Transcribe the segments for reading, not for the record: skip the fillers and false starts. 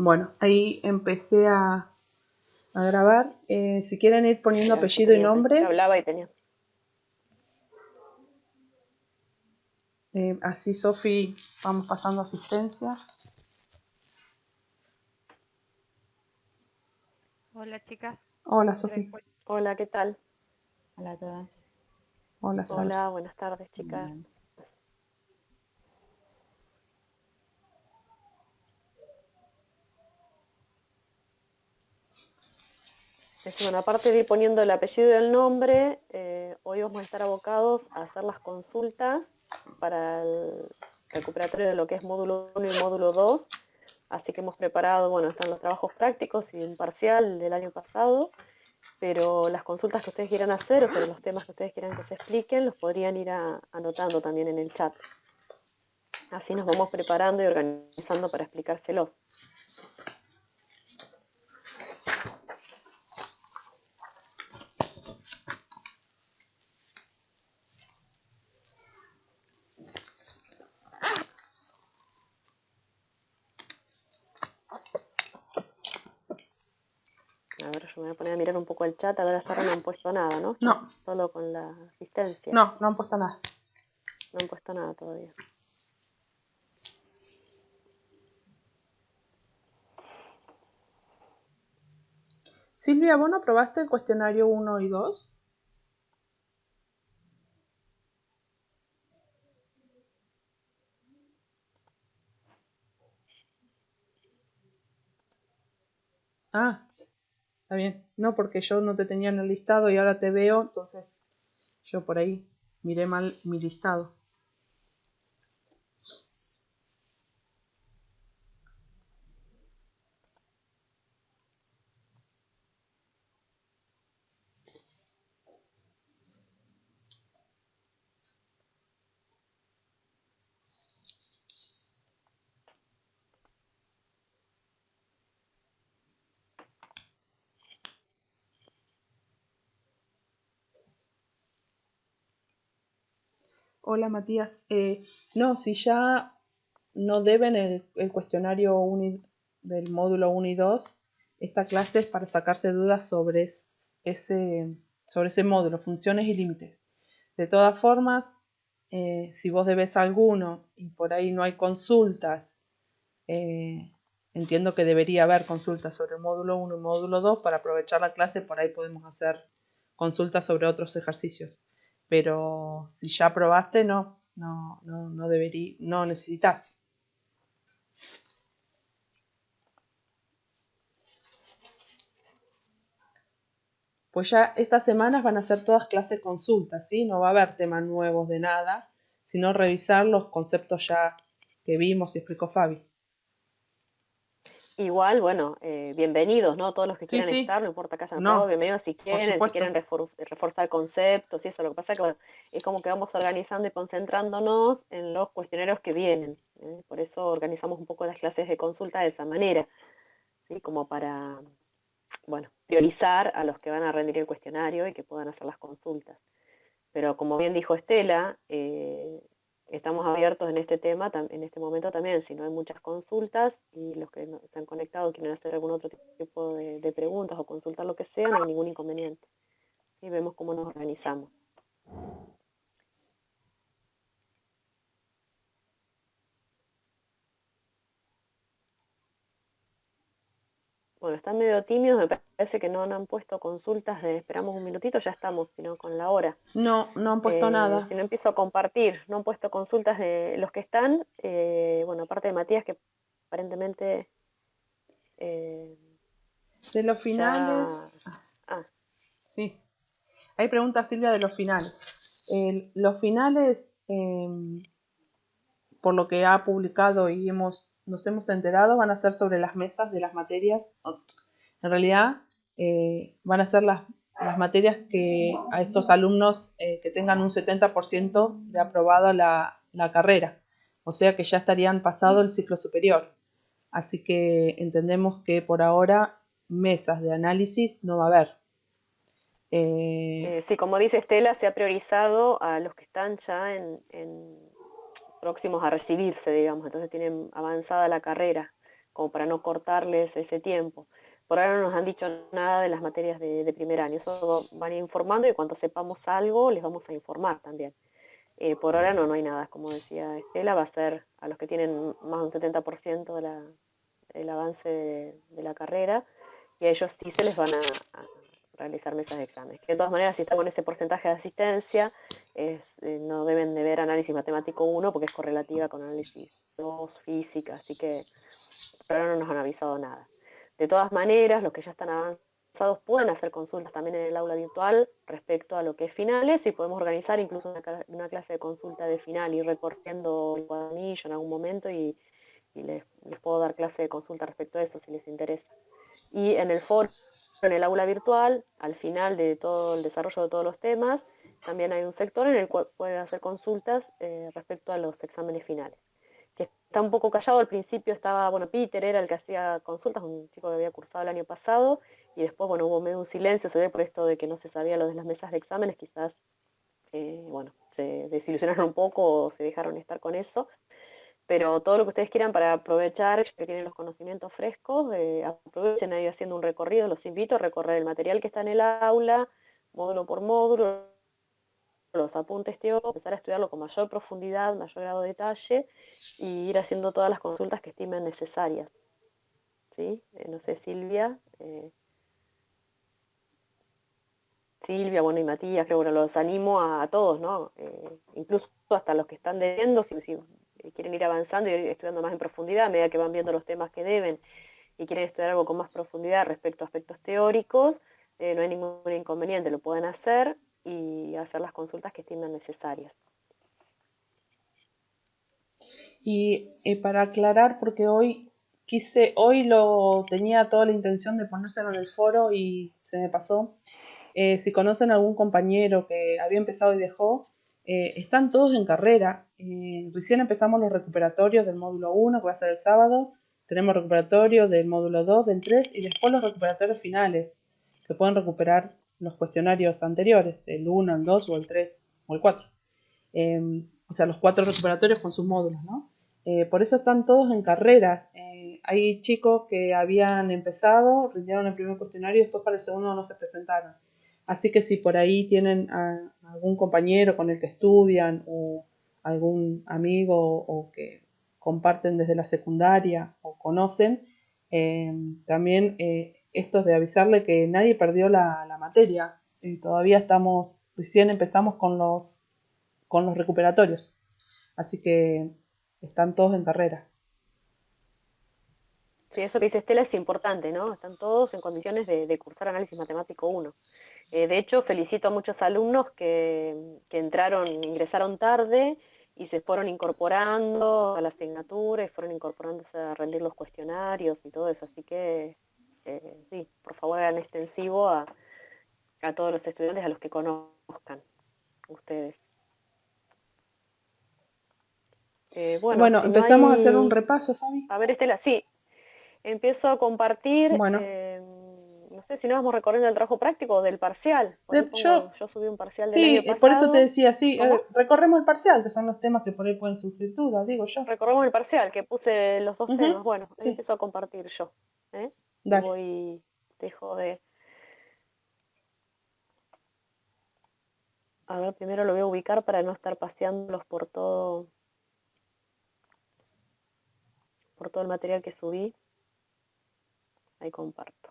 Bueno, ahí empecé a grabar. Si quieren ir poniendo Mira, yo apellido y tenía, pensé que nombre, hablaba y tenía. así Sofi vamos pasando asistencia. Hola chicas, Hola entré Sofi. después. Hola, ¿qué tal? Hola a todas. Hola Sandra. Hola, buenas tardes, chicas. Bien. Bueno, aparte de ir poniendo el apellido y el nombre, hoy vamos a estar abocados a hacer las consultas para el recuperatorio de lo que es módulo 1 y módulo 2. Así que hemos preparado, bueno, están los trabajos prácticos y un parcial del año pasado, pero las consultas que ustedes quieran hacer o sobre los temas que ustedes quieran que se expliquen, los podrían ir anotando también en el chat. Así nos vamos preparando y organizando para explicárselos. A ver, yo me voy a poner a mirar un poco el chat, a ver, hasta ahora no han puesto nada, ¿no? Están No, solo con la asistencia. no han puesto nada. No han puesto nada todavía. Silvia, ¿vos no probaste el cuestionario 1 y 2? Ah, está bien. No, porque yo no te tenía en el listado y ahora te veo, entonces yo por ahí miré mal mi listado. Hola Matías. No, si ya no deben el cuestionario del módulo 1 y 2, esta clase es para sacarse dudas ese, sobre ese módulo, funciones y límites. De todas formas, si vos debes alguno y por ahí no hay consultas, eh, entiendo que debería haber consultas sobre el módulo 1 y módulo 2 para aprovechar la clase, por ahí podemos hacer consultas sobre otros ejercicios. Pero si ya aprobaste, no debería, no necesitas. Pues ya estas semanas van a ser todas clases consultas, ¿sí? No va a haber temas nuevos de nada, sino revisar los conceptos ya que vimos y explicó Fabi. Igual, bueno, bienvenidos, ¿no? Todos los que Sí, quieran sí, estar, no importa que hayan probado, no, bienvenidos por si quieren supuesto. reforzar conceptos y eso. Lo que pasa es que, bueno, es como que vamos organizando y concentrándonos en los cuestionarios que vienen. Por eso organizamos un poco las clases de consulta de esa manera, ¿sí? Como para, bueno, priorizar a los que van a rendir el cuestionario y que puedan hacer las consultas. Pero como bien dijo Estela, estamos abiertos en este tema, en este momento también, si no hay muchas consultas y los que se han conectado quieren hacer algún otro tipo de preguntas o consultar lo que sea, no hay ningún inconveniente. Y vemos cómo nos organizamos. Bueno, están medio tímidos, me parece que no han puesto consultas de esperamos un minutito, ya estamos, sino con la hora. No han puesto nada. Si no empiezo a compartir, no han puesto consultas de los que están, bueno, aparte de Matías, que aparentemente De los ya... finales, Ah, sí. Hay preguntas, Silvia, de los finales. Los finales, por lo que ha publicado y nos hemos enterado, van a ser sobre las mesas de las materias. En realidad, van a ser las materias que a estos alumnos que tengan un 70% de aprobado la carrera. O sea que ya estarían pasado el ciclo superior. Así que entendemos que por ahora mesas de análisis no va a haber. sí, como dice Estela, se ha priorizado a los que están ya próximos a recibirse, digamos, entonces tienen avanzada la carrera. como para no cortarles ese tiempo. Por ahora no nos han dicho nada de las materias de primer año, eso van informando y cuando sepamos algo les vamos a informar también. Por ahora no hay nada, como decía Estela, va a ser a los que tienen más de un 70% del avance de la carrera, y a ellos sí se les van a realizar mesas de exámenes. Que de todas maneras, si están con ese porcentaje de asistencia, no deben de ver análisis matemático 1 porque es correlativa con análisis 2, física, así que por ahora no nos han avisado nada. De todas maneras, los que ya están avanzados pueden hacer consultas también en el aula virtual respecto a lo que es finales, y podemos organizar incluso una clase de consulta de final, ir recorriendo el cuadernillo en algún momento y les puedo dar clase de consulta respecto a eso si les interesa. Y en el foro, en el aula virtual, al final de todo el desarrollo de todos los temas, también hay un sector en el cual pueden hacer consultas respecto a los exámenes finales. Que está un poco callado, al principio estaba, bueno, Peter era el que hacía consultas, un chico que había cursado el año pasado, y después, bueno, hubo medio un silencio, se ve por esto de que no se sabía lo de las mesas de exámenes, quizás, bueno, se desilusionaron un poco o se dejaron estar con eso, pero todo lo que ustedes quieran para aprovechar, que tienen los conocimientos frescos, aprovechen ahí haciendo un recorrido, los invito a recorrer el material que está en el aula, módulo por módulo, los apuntes teóricos, empezar a estudiarlo con mayor profundidad, mayor grado de detalle, y ir haciendo todas las consultas que estimen necesarias. ¿Sí? No sé, Silvia, bueno, y Matías, creo que bueno, los animo a todos, ¿no? Incluso hasta los que están debiendo, si quieren ir avanzando y ir estudiando más en profundidad, a medida que van viendo los temas que deben y quieren estudiar algo con más profundidad respecto a aspectos teóricos, no hay ningún inconveniente, lo pueden hacer y hacer las consultas que estimen necesarias. Y para aclarar, porque hoy lo tenía toda la intención de ponérselo en el foro y se me pasó. Si conocen algún compañero que había empezado y dejó, están todos en carrera. Recién empezamos los recuperatorios del módulo 1, que va a ser el sábado. Tenemos recuperatorio del módulo 2, del 3, y después los recuperatorios finales, que pueden recuperar los cuestionarios anteriores, el 1, el 2 o el 3 o el 4. O sea, los 4 recuperatorios con sus módulos, ¿no? Por eso están todos en carrera. Hay chicos que habían empezado, rindieron el primer cuestionario y después para el segundo no se presentaron. Así que si por ahí tienen a algún compañero con el que estudian o algún amigo o que comparten desde la secundaria o conocen, también esto es de avisarle que nadie perdió la materia. Todavía recién empezamos con los recuperatorios. Así que están todos en carrera. Sí, eso que dice Estela es importante, ¿no? Están todos en condiciones de cursar análisis matemático 1. De hecho, felicito a muchos alumnos que ingresaron tarde y se fueron incorporando a la asignatura y fueron incorporándose a rendir los cuestionarios y todo eso. Así que, sí, por favor hagan extensivo a todos los estudiantes, a los que conozcan ustedes. Bueno, si no empezamos a hacer un hay... repaso, Fabi. A ver, Estela, sí, empiezo a compartir, Bueno, no sé si no vamos recorriendo el trabajo práctico o del parcial. Por ahí yo subí un parcial del año sí, por eso te pasado. decía, sí, ¿Cómo? recorremos el parcial, que son los temas que por ahí pueden surgir dudas, digo yo. Recorremos el parcial, que puse los dos temas. Ujú, Bueno, sí, empiezo a compartir yo. Y dale. dejo de... A ver, primero lo voy a ubicar para no estar paseándolos por todo el material que subí. Ahí comparto.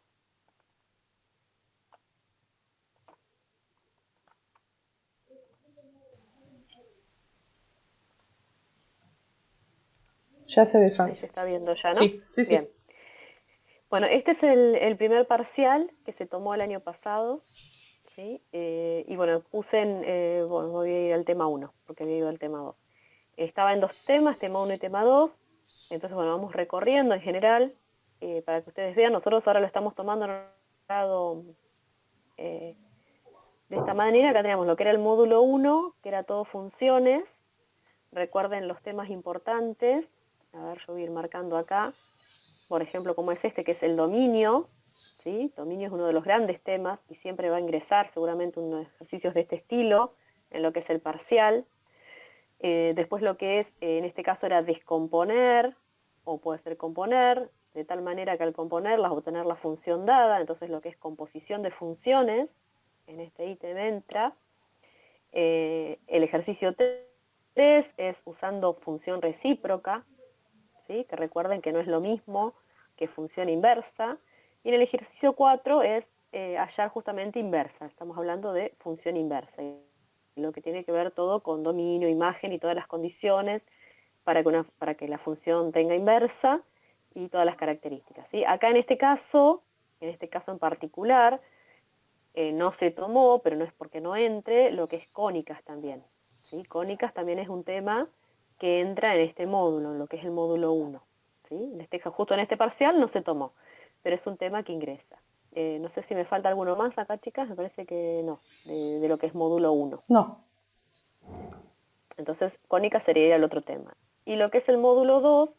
Ya se ve, Ahí Fabi. se está viendo ya, ¿no? Sí, sí, Bien. sí. Bueno, este es el primer parcial que se tomó el año pasado. ¿Sí? Y bueno, bueno, voy a ir al tema 1, porque había ido al tema 2. Estaba en dos temas, tema 1 y tema 2. Entonces, bueno, vamos recorriendo en general, para que ustedes vean. Nosotros ahora lo estamos tomando en un grado de esta manera. Acá tenemos lo que era el módulo 1, que era todo funciones. Recuerden los temas importantes. A ver, yo voy a ir marcando acá. Por ejemplo, como es este, que es el dominio. ¿Sí? Dominio es uno de los grandes temas y siempre va a ingresar seguramente unos ejercicios de este estilo en lo que es el parcial. Después lo que es, en este caso era descomponer, o puede ser componer, de tal manera que al componerlas obtener la función dada, entonces lo que es composición de funciones, en este ítem entra. El ejercicio 3 es usando función recíproca, ¿sí? Que recuerden que no es lo mismo que función inversa. Y en el ejercicio 4 es hallar justamente inversa. Estamos hablando de función inversa. Y lo que tiene que ver todo con dominio, imagen y todas las condiciones para que la función tenga inversa y todas las características, ¿sí? Acá en este caso en particular, no se tomó, pero no es porque no entre, lo que es cónicas también, ¿sí? Cónicas también es un tema que entra en este módulo, en lo que es el módulo 1, ¿sí? Justo en este parcial no se tomó, pero es un tema que ingresa. No sé si me falta alguno más acá, chicas, me parece que no, de lo que es módulo 1. No. Entonces, cónicas sería el otro tema. Y lo que es el módulo 2,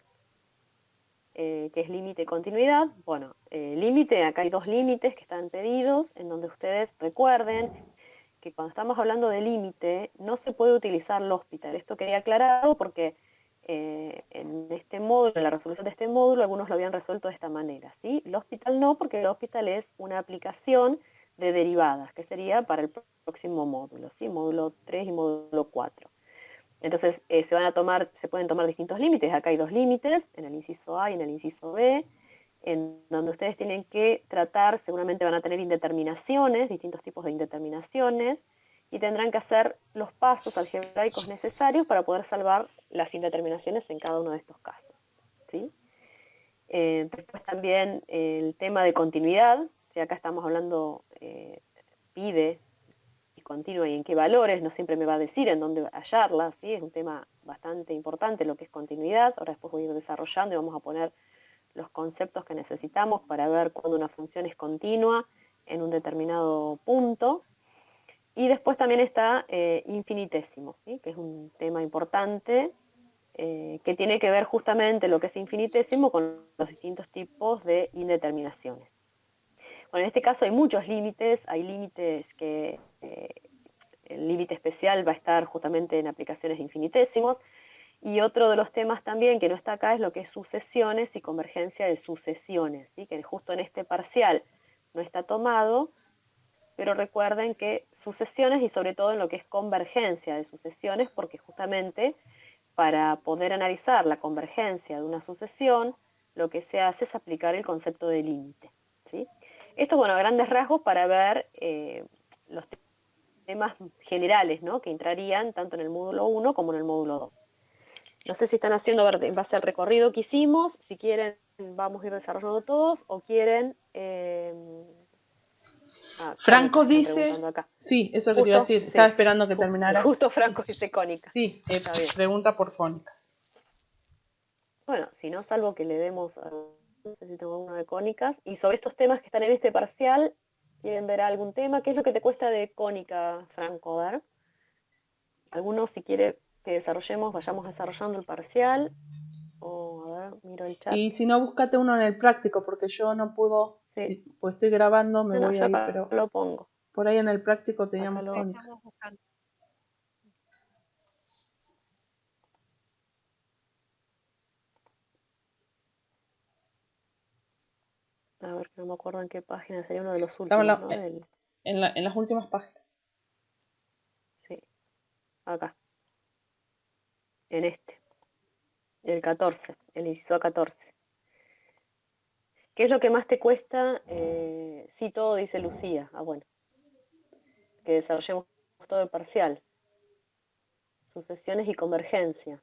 que es límite y continuidad, bueno, límite, acá hay dos límites que están pedidos, en donde ustedes recuerden que cuando estamos hablando de límite, no se puede utilizar L'Hospital. Esto quería aclararlo porque en este módulo, en la resolución de este módulo, algunos lo habían resuelto de esta manera, ¿sí? L'Hospital no, porque L'Hospital es una aplicación de derivadas, que sería para el próximo módulo, ¿sí? Módulo 3 y módulo 4. Entonces, se pueden tomar distintos límites. Acá hay dos límites, en el inciso A y en el inciso B, en donde ustedes tienen que tratar, seguramente van a tener indeterminaciones, distintos tipos de indeterminaciones, y tendrán que hacer los pasos algebraicos necesarios para poder salvar las indeterminaciones en cada uno de estos casos, ¿sí? Después también el tema de continuidad, si acá estamos hablando, pide y continua y en qué valores, no siempre me va a decir en dónde hallarla, ¿sí? Es un tema bastante importante lo que es continuidad. Ahora después voy a ir desarrollando y vamos a poner los conceptos que necesitamos para ver cuándo una función es continua en un determinado punto. Y después también está infinitésimo, ¿sí? Que es un tema importante que tiene que ver justamente lo que es infinitésimo con los distintos tipos de indeterminaciones. Bueno, en este caso hay muchos límites, hay límites que el límite especial va a estar justamente en aplicaciones de infinitesimos, y otro de los temas también que no está acá es lo que es sucesiones y convergencia de sucesiones, ¿sí? Que justo en este parcial no está tomado, pero recuerden que sucesiones y sobre todo en lo que es convergencia de sucesiones, porque justamente para poder analizar la convergencia de una sucesión, lo que se hace es aplicar el concepto de límite, ¿sí? Esto, bueno, a grandes rasgos para ver los temas generales, ¿no? Que entrarían tanto en el módulo 1 como en el módulo 2. No sé si están haciendo en base al recorrido que hicimos, si quieren vamos a ir desarrollando todos o quieren... cónica Franco están dice, preguntando acá. sí, eso que te iba a Justo, decir, estaba sí, esperando que terminara. justo Franco dice cónica. Sí, Está bien. pregunta por fónica. Bueno, si no, salvo que le demos, no sé si tengo uno de cónicas. Y sobre estos temas que están en este parcial, ¿quieren ver algún tema? ¿Qué es lo que te cuesta de cónica, Franco? A ver. Algunos, si quiere que desarrollemos, vayamos desarrollando el parcial. O, a ver, miro el chat. Y si no, búscate uno en el práctico, porque yo no puedo, Sí. pues estoy grabando, me No, voy yo ahí, acá pero lo pongo. por ahí en el práctico Acá teníamos lo fónica. estamos buscando. A ver, que no me acuerdo en qué página, sería uno de los Estaba últimos, ¿no? en las últimas páginas. Sí, acá, en el 14, el inciso 14. ¿Qué es lo que más te cuesta? Sí, todo, dice Lucía. Ah, bueno, que desarrollemos todo el parcial. Sucesiones y convergencia.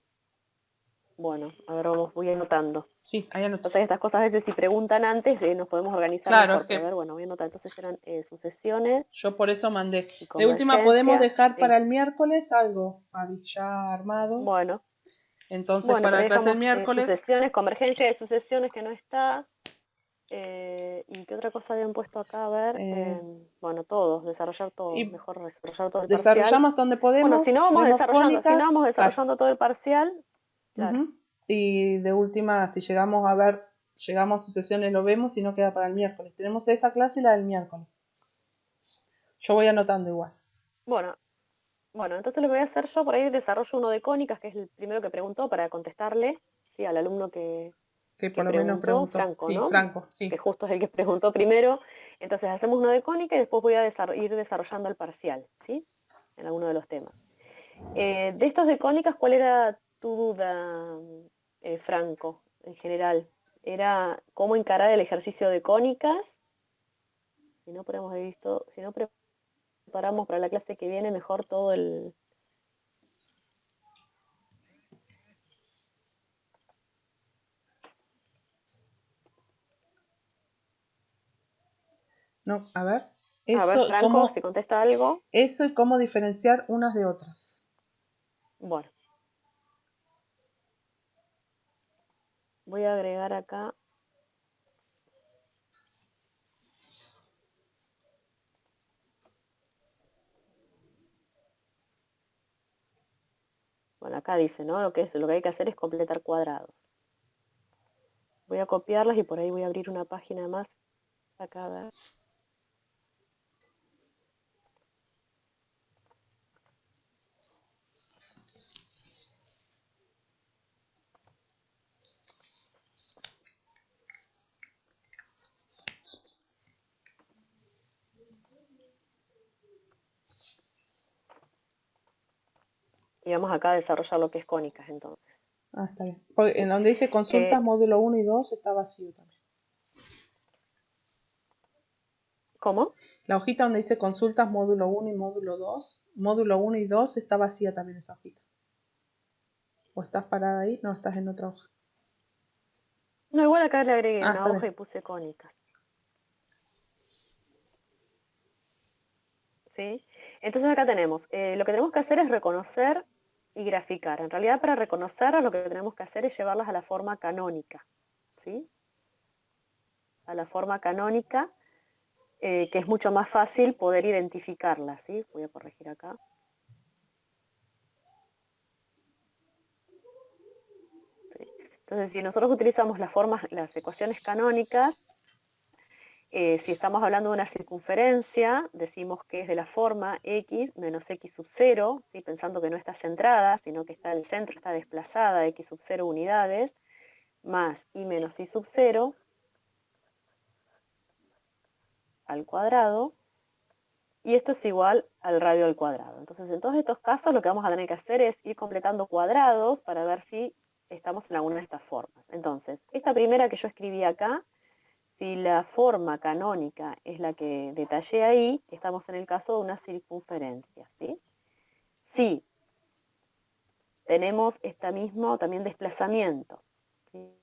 Bueno, a ver, voy anotando. Sí, ahí anoté. O sea, estas cosas a veces si preguntan antes nos podemos organizar Claro, mejor. es Pero a que ver, bueno, voy a anotar. Entonces eran sucesiones yo por eso mandé. y De última podemos convergencia. dejar Sí. para el miércoles algo, Fabi, ya armado. Bueno, Entonces bueno, para pero la clase del dejamos miércoles, sucesiones, convergencia de sucesiones que no está. ¿Y qué otra cosa habían puesto acá? A ver, bueno, todos, desarrollar todo, y mejor desarrollar todo el parcial. desarrollamos donde Bueno, podemos, vemos si no cónicas, vamos claro. desarrollando todo el parcial, claro. Y de última, si llegamos a ver, llegamos a sucesiones, lo vemos y no queda para el miércoles. Tenemos esta clase y la del miércoles. Yo voy anotando igual. Bueno, bueno, entonces lo que voy a hacer yo, por ahí desarrollo uno de cónicas, que es el primero que preguntó, para contestarle, ¿sí? Al alumno que Que que por lo menos preguntó preguntó. Franco, Sí, ¿no? Franco, Que sí. justo es el que preguntó primero. Entonces hacemos uno de cónica y después voy a ir desarrollando el parcial, ¿sí? En alguno de los temas. De estos de cónicas, ¿cuál era tu duda, Franco, en general? ¿Era cómo encarar el ejercicio de cónicas? Si no, si no preparamos para la clase que viene mejor todo el... No, a ver. A ver, Eso, Franco, si contesta algo. eso y cómo diferenciar unas de otras. Bueno, voy a agregar acá. Bueno, acá dice, ¿no? Lo que hay que hacer es completar cuadrados. Voy a copiarlas y por ahí voy a abrir una página más acá. A ver. Y vamos acá a desarrollar lo que es cónicas, entonces. Ah, está bien. Porque en ¿Sí? donde dice consultas, módulo 1 y 2 está vacío también. ¿Cómo? La hojita donde dice consultas, módulo 1 y módulo 1 y 2 está vacía también esa hojita. ¿O estás parada ahí? No, estás en otra hoja. No, igual acá le agregué Ah, una está hoja bien. y puse cónicas. ¿Sí? Entonces acá tenemos, lo que tenemos que hacer es reconocer y graficar. En realidad para reconocerlas lo que tenemos que hacer es llevarlas a la forma canónica. ¿Sí? A la forma canónica, que es mucho más fácil poder identificarlas. ¿Sí? Voy a corregir acá. ¿Sí? Entonces, si nosotros utilizamos las ecuaciones canónicas, si estamos hablando de una circunferencia, decimos que es de la forma x menos x sub 0, ¿sí? Pensando que no está centrada, sino que está el centro, está desplazada x sub 0 unidades, más y menos y sub 0 al cuadrado, y esto es igual al radio al cuadrado. Entonces, en todos estos casos, lo que vamos a tener que hacer es ir completando cuadrados para ver si estamos en alguna de estas formas. Entonces, esta primera que yo escribí acá, si la forma canónica es la que detallé ahí, estamos en el caso de una circunferencia, ¿sí? Si tenemos este mismo también desplazamiento, ¿sí?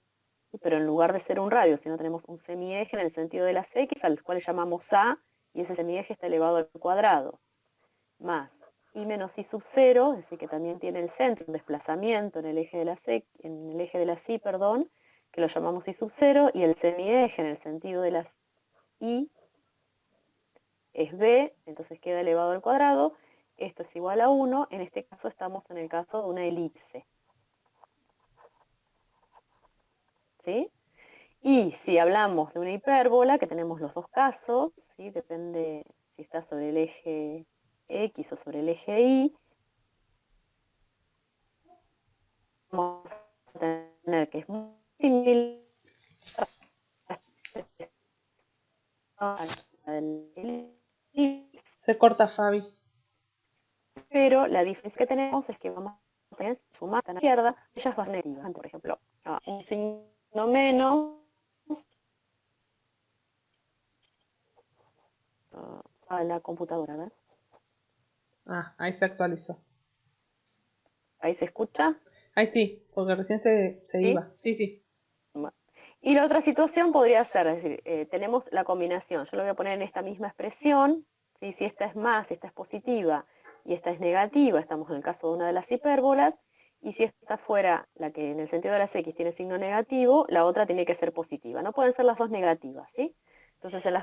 Pero en lugar de ser un radio, si no tenemos un semieje en el sentido de las x, al cual llamamos a, y ese semieje está elevado al cuadrado, más y menos y sub 0, es decir, que también tiene el centro, un desplazamiento en el eje de las x, en el eje de las y, perdón, que lo llamamos y sub 0, y el semieje en el sentido de las y es b, entonces queda elevado al cuadrado, esto es igual a 1, en este caso estamos en el caso de una elipse, ¿sí? Y si hablamos de una hipérbola, que tenemos los dos casos, ¿sí? Depende si está sobre el eje X o sobre el eje Y, vamos a tener que es muy similar a la del elipse, Se corta, Fabi. pero la diferencia que tenemos es que vamos a tener sumar a la izquierda, ellas van negativas, por ejemplo, un signo menos a la computadora, a ver. Ah, ahí se actualizó. Ahí se escucha, Ahí sí, porque recién se ¿sí? iba. Sí, sí. Bueno. Y la otra situación podría ser, es decir, tenemos la combinación, yo lo voy a poner en esta misma expresión, ¿sí? Si esta es más, si esta es positiva y esta es negativa, estamos en el caso de una de las hipérbolas, y si esta fuera la que en el sentido de las x tiene signo negativo, la otra tiene que ser positiva. No pueden ser las dos negativas, ¿sí? Entonces en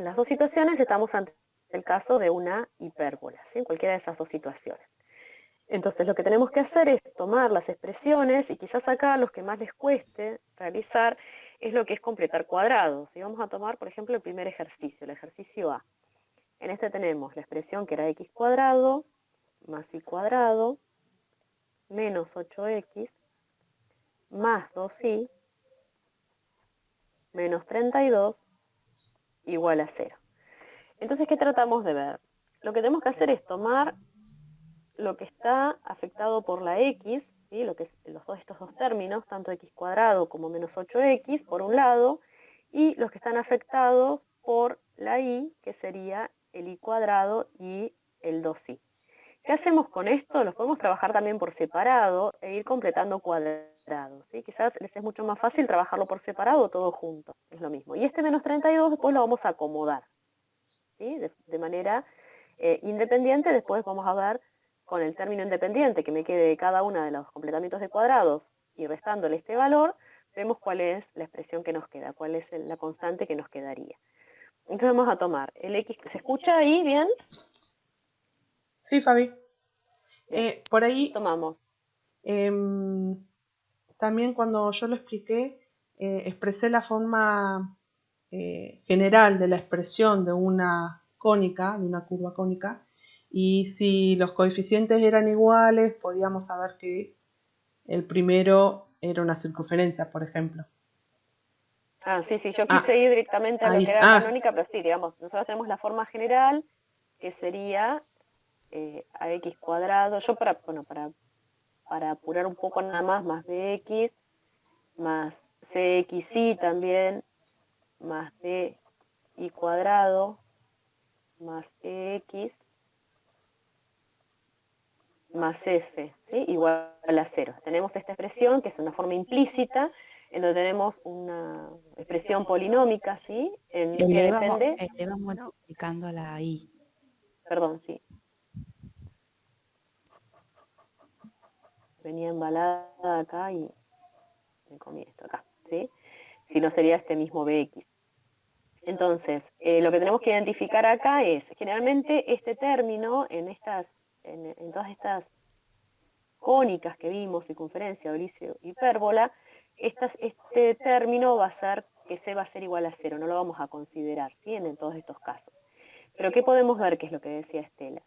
las dos situaciones estamos ante el caso de una hipérbola, ¿sí? En cualquiera de esas dos situaciones. Entonces lo que tenemos que hacer es tomar las expresiones y quizás acá los que más les cueste realizar es lo que es completar cuadrados. Y vamos a tomar, por ejemplo, el primer ejercicio, el ejercicio A. En este tenemos la expresión que era x cuadrado más y cuadrado menos 8x más 2y menos 32 igual a 0. Entonces, ¿qué tratamos de ver? Lo que tenemos que hacer es tomar lo que está afectado por la x, ¿sí? Lo que es estos dos términos, tanto x cuadrado como menos 8x, por un lado, y los que están afectados por la y, que sería el y cuadrado y el 2y. ¿Qué hacemos con esto? Los podemos trabajar también por separado e ir completando cuadrados, ¿sí? Quizás les es mucho más fácil trabajarlo por separado o todo junto, es lo mismo. Y este menos 32 después lo vamos a acomodar, ¿sí? De manera independiente. Después vamos a ver con el término independiente que me quede de cada uno de los completamientos de cuadrados y restándole este valor, vemos cuál es la expresión que nos queda, cuál es la constante que nos quedaría. Entonces vamos a tomar el x, ¿se escucha ahí bien? Sí, Fabi. Bien. Por ahí, Tomamos. también cuando yo lo expliqué, expresé la forma general de la expresión de una cónica, de una curva cónica, y si los coeficientes eran iguales, podíamos saber que el primero era una circunferencia, por ejemplo. Ah, sí, yo quise ir directamente a lo que era canónica, pero sí, digamos, nosotros tenemos la forma general, que sería ax cuadrado. Yo para apurar un poco nada más bx, más cxy también, más dy cuadrado, más ex, más f, ¿sí? Igual a 0. Tenemos esta expresión, que es una forma implícita, en donde tenemos una expresión polinómica, ¿sí? Que depende... Elevamos multiplicando a la i. Perdón, sí. Venía embalada acá y me comí esto acá, ¿sí? Si no sería este mismo bx. Entonces, lo que tenemos que identificar acá es, generalmente este término en todas estas cónicas que vimos, circunferencia, oricio, hipérbola, este término va a ser que c va a ser igual a 0, no lo vamos a considerar, ¿sí? En todos estos casos. Pero ¿qué podemos ver? Que es lo que decía Estela.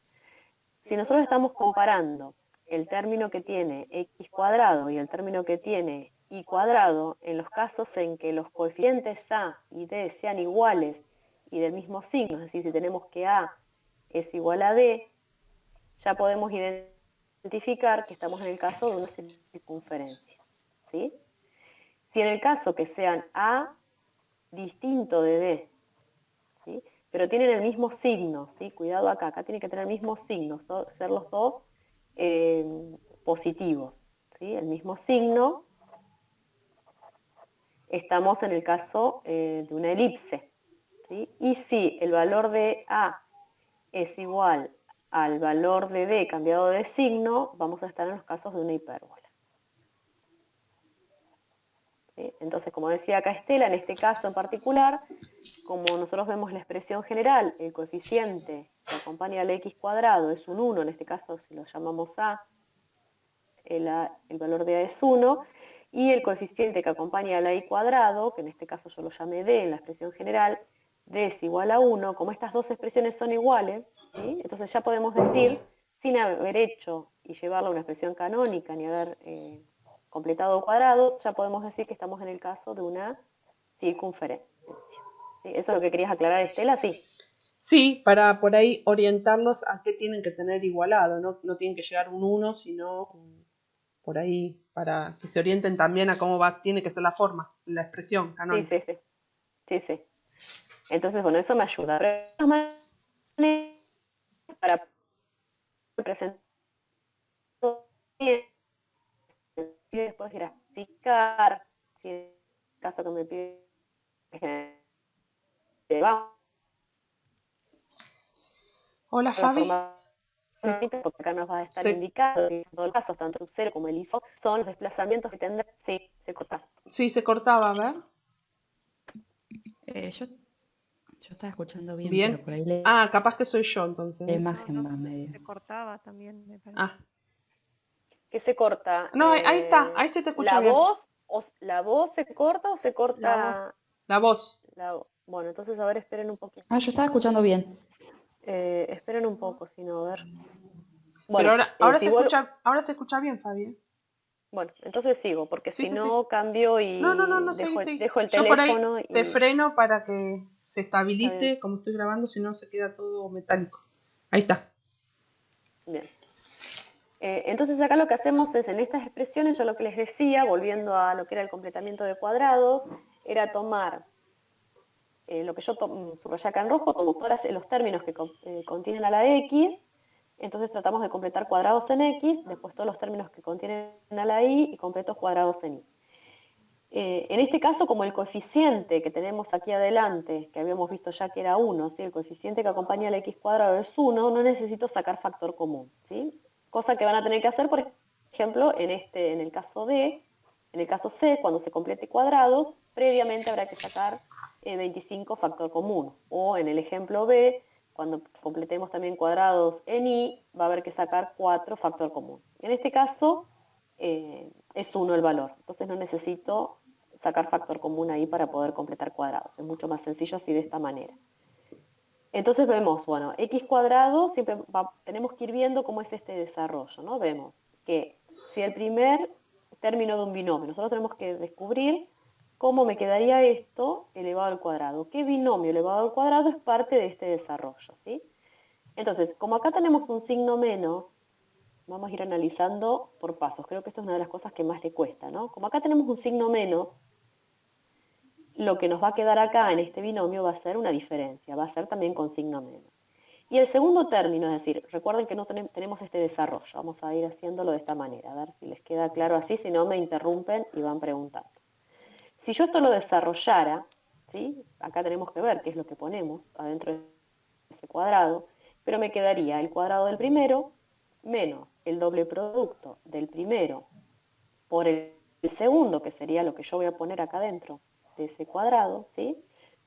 Si nosotros estamos comparando el término que tiene x cuadrado y el término que tiene y cuadrado, en los casos en que los coeficientes a y d sean iguales y del mismo signo, es decir, si tenemos que a es igual a d, ya podemos identificar que estamos en el caso de una circunferencia, ¿sí? Si en el caso que sean a distinto de d, ¿sí? Pero tienen el mismo signo, ¿sí? Cuidado acá tiene que tener el mismo signo, ser los dos positivos, ¿sí? El mismo signo. Estamos en el caso de una elipse, ¿sí? Y si el valor de A es igual al valor de D cambiado de signo, vamos a estar en los casos de una hipérbola, ¿sí? Entonces, como decía acá Estela, en este caso en particular, como nosotros vemos la expresión general, el coeficiente que acompaña al x cuadrado es un 1, en este caso si lo llamamos A, el valor de A es 1, y el coeficiente que acompaña a la y cuadrado, que en este caso yo lo llamé d en la expresión general, d es igual a 1, como estas dos expresiones son iguales, ¿sí? Entonces ya podemos decir, sin haber hecho y llevarlo a una expresión canónica, ni haber completado cuadrados, ya podemos decir que estamos en el caso de una circunferencia. ¿Sí? ¿Eso es lo que querías aclarar, Estela? Sí. Sí, para por ahí orientarlos a qué tienen que tener igualado, no tienen que llegar un 1, sino por ahí para que se orienten también a cómo tiene que ser la forma, la expresión canónica. Sí. Entonces, bueno, eso me ayuda. Para presentar bien, y después graficar, si en el caso que me pide, vamos Hola, a la Fabi. forma porque acá nos va a estar indicado que en todos los casos, tanto el 0 como el ISO, son los desplazamientos que tendrán. Sí, se corta. Sí, se cortaba, a ver. Yo estaba escuchando bien, Bien. pero por ahí capaz que soy yo entonces. la imagen va medio. Se cortaba también, me parece. ¿Qué se corta? No, ahí está, ahí se te escucha bien. ¿La voz se corta o se corta? La voz. Bueno, entonces a ver, esperen un poquito. Yo estaba escuchando bien. Esperen un poco, si no, a ver. Bueno, pero ahora, si ahora se escucha bien, Fabi. Bueno, entonces sigo, porque Sí, si sí, sí. no cambio No, no, no, y no, seguí, seguí. dejo el Yo por ahí teléfono te y freno para que se está bien. estabilice como estoy grabando, si no se queda todo metálico. Ahí está. Bien. Entonces acá lo que hacemos es, en estas expresiones, yo lo que les decía, volviendo a lo que era el completamiento de cuadrados, era tomar lo que yo subrayé acá en rojo, tomo todos los términos que contienen a la x, entonces tratamos de completar cuadrados en x, después todos los términos que contienen a la y completo cuadrados en y. En este caso, como el coeficiente que tenemos aquí adelante, que habíamos visto ya que era 1, ¿sí? El coeficiente que acompaña al x cuadrado es 1, no necesito sacar factor común, ¿sí? Cosa que van a tener que hacer, por ejemplo, en el caso D, en el caso C, cuando se complete cuadrados, previamente habrá que sacar 25 factor común. O en el ejemplo B, cuando completemos también cuadrados en y, va a haber que sacar 4 factor común. En este caso, es 1 el valor. Entonces no necesito sacar factor común ahí para poder completar cuadrados. Es mucho más sencillo así de esta manera. Entonces vemos, bueno, x cuadrado, siempre tenemos que ir viendo cómo es este desarrollo, ¿no? Vemos que si el primer término de un binomio, nosotros tenemos que descubrir cómo me quedaría esto elevado al cuadrado. ¿Qué binomio elevado al cuadrado es parte de este desarrollo, ¿sí? Entonces, como acá tenemos un signo menos, vamos a ir analizando por pasos. Creo que esto es una de las cosas que más le cuesta, ¿no? Como acá tenemos un signo menos, lo que nos va a quedar acá en este binomio va a ser una diferencia, va a ser también con signo menos. Y el segundo término, es decir, recuerden que no tenemos este desarrollo, vamos a ir haciéndolo de esta manera, a ver si les queda claro así, si no me interrumpen y van preguntando. Si yo esto lo desarrollara, ¿sí? Acá tenemos que ver qué es lo que ponemos adentro de ese cuadrado, pero me quedaría el cuadrado del primero menos el doble producto del primero por el segundo, que sería lo que yo voy a poner acá dentro de ese cuadrado, ¿sí?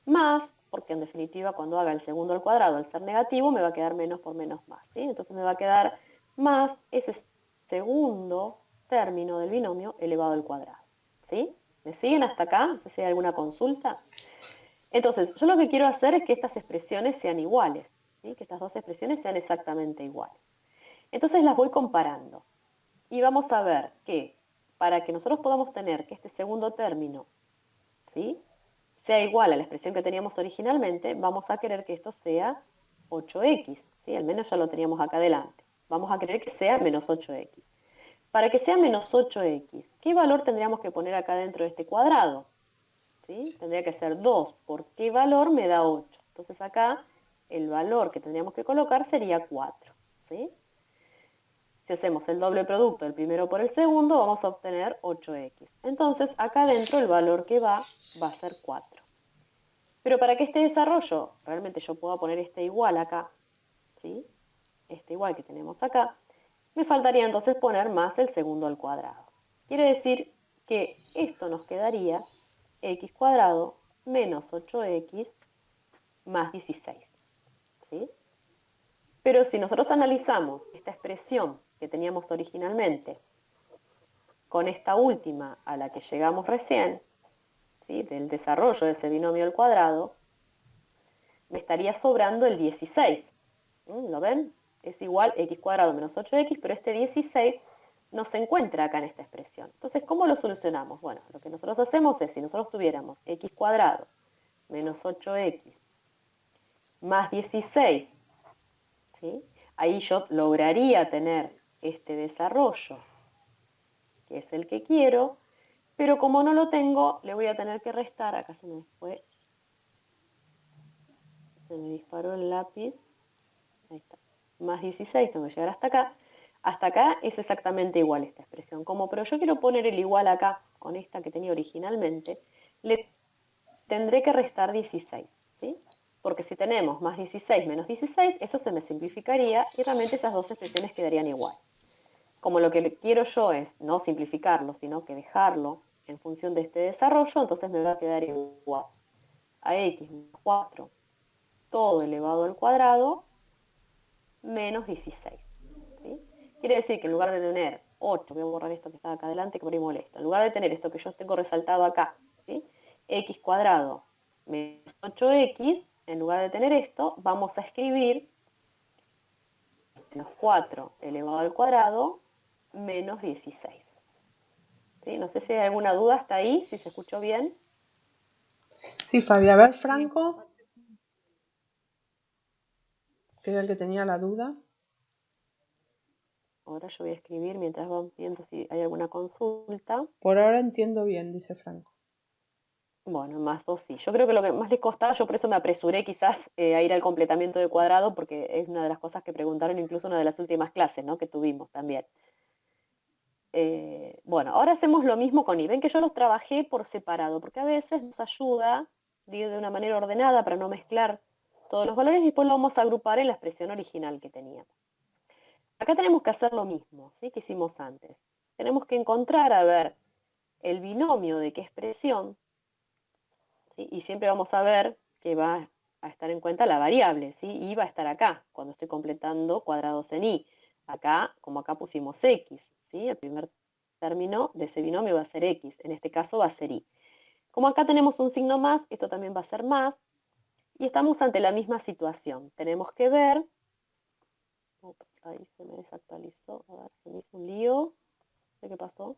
Más, porque en definitiva cuando haga el segundo al cuadrado, al ser negativo, me va a quedar menos por menos más, ¿sí? Entonces me va a quedar más ese segundo término del binomio elevado al cuadrado, ¿sí? ¿Me siguen hasta acá? No sé si hay alguna consulta. Entonces, yo lo que quiero hacer es que estas expresiones sean iguales, ¿sí? Que estas dos expresiones sean exactamente iguales. Entonces las voy comparando. Y vamos a ver que para que nosotros podamos tener que este segundo término, ¿sí?, sea igual a la expresión que teníamos originalmente, vamos a querer que esto sea 8x, ¿sí? Al menos ya lo teníamos acá adelante. Vamos a querer que sea menos 8x. Para que sea menos 8x, ¿qué valor tendríamos que poner acá dentro de este cuadrado? ¿Sí? Tendría que ser 2. ¿Por qué valor me da 8? Entonces acá el valor que tendríamos que colocar sería 4. ¿Sí? Si hacemos el doble producto del primero por el segundo, vamos a obtener 8x. Entonces, acá adentro el valor que va a ser 4. Pero para que este desarrollo, realmente yo pueda poner este igual acá, ¿sí? Este igual que tenemos acá, me faltaría entonces poner más el segundo al cuadrado. Quiere decir que esto nos quedaría x cuadrado menos 8x más 16. ¿Sí? Pero si nosotros analizamos esta expresión que teníamos originalmente con esta última a la que llegamos recién, ¿sí?, del desarrollo de ese binomio al cuadrado, me estaría sobrando el 16. ¿Lo ven? Es igual x cuadrado menos 8x, pero este 16 no se encuentra acá en esta expresión. Entonces, ¿cómo lo solucionamos? Bueno, lo que nosotros hacemos es, si nosotros tuviéramos x cuadrado menos 8x más 16, ¿sí?, ahí yo lograría tener este desarrollo, que es el que quiero, pero como no lo tengo, le voy a tener que restar, acá se me fue, se me disparó el lápiz, ahí está, más 16, tengo que llegar hasta acá es exactamente igual esta expresión, pero yo quiero poner el igual acá, con esta que tenía originalmente, le tendré que restar 16, ¿sí? Porque si tenemos más 16 menos 16, esto se me simplificaría y realmente esas dos expresiones quedarían igual. Como lo que quiero yo es no simplificarlo, sino que dejarlo en función de este desarrollo, entonces me va a quedar igual a x más 4 todo elevado al cuadrado menos 16. ¿Sí? Quiere decir que en lugar de tener 8, voy a borrar esto que está acá adelante que por ahí molesto, en lugar de tener esto que yo tengo resaltado acá, ¿sí?, x cuadrado menos 8x, en lugar de tener esto, vamos a escribir menos 4 elevado al cuadrado menos 16. ¿Sí? No sé si hay alguna duda hasta ahí, si se escuchó bien. Sí, Fabi, a ver, Franco, que era el que tenía la duda. Ahora yo voy a escribir mientras van viendo si hay alguna consulta. Por ahora entiendo bien, dice Franco. Bueno, más 2 sí. Yo creo que lo que más les costaba, yo por eso me apresuré quizás a ir al completamiento de cuadrado, porque es una de las cosas que preguntaron incluso en una de las últimas clases, ¿no? Que tuvimos también. Bueno, ahora hacemos lo mismo con i. Ven que yo los trabajé por separado, porque a veces nos ayuda ir de una manera ordenada para no mezclar todos los valores y después lo vamos a agrupar en la expresión original que teníamos. Acá tenemos que hacer lo mismo, ¿sí? Que hicimos antes. Tenemos que encontrar, a ver, el binomio de qué expresión, ¿sí? Y siempre vamos a ver que va a estar en cuenta la variable, ¿sí? Y va a estar acá, cuando estoy completando cuadrados en i. Acá, como acá pusimos x, ¿sí? El primer término de ese binomio va a ser x, en este caso va a ser i. Como acá tenemos un signo más, esto también va a ser más, y estamos ante la misma situación. Tenemos que ver, ups, ahí se me desactualizó, a ver, se me hizo un lío, no sé qué pasó.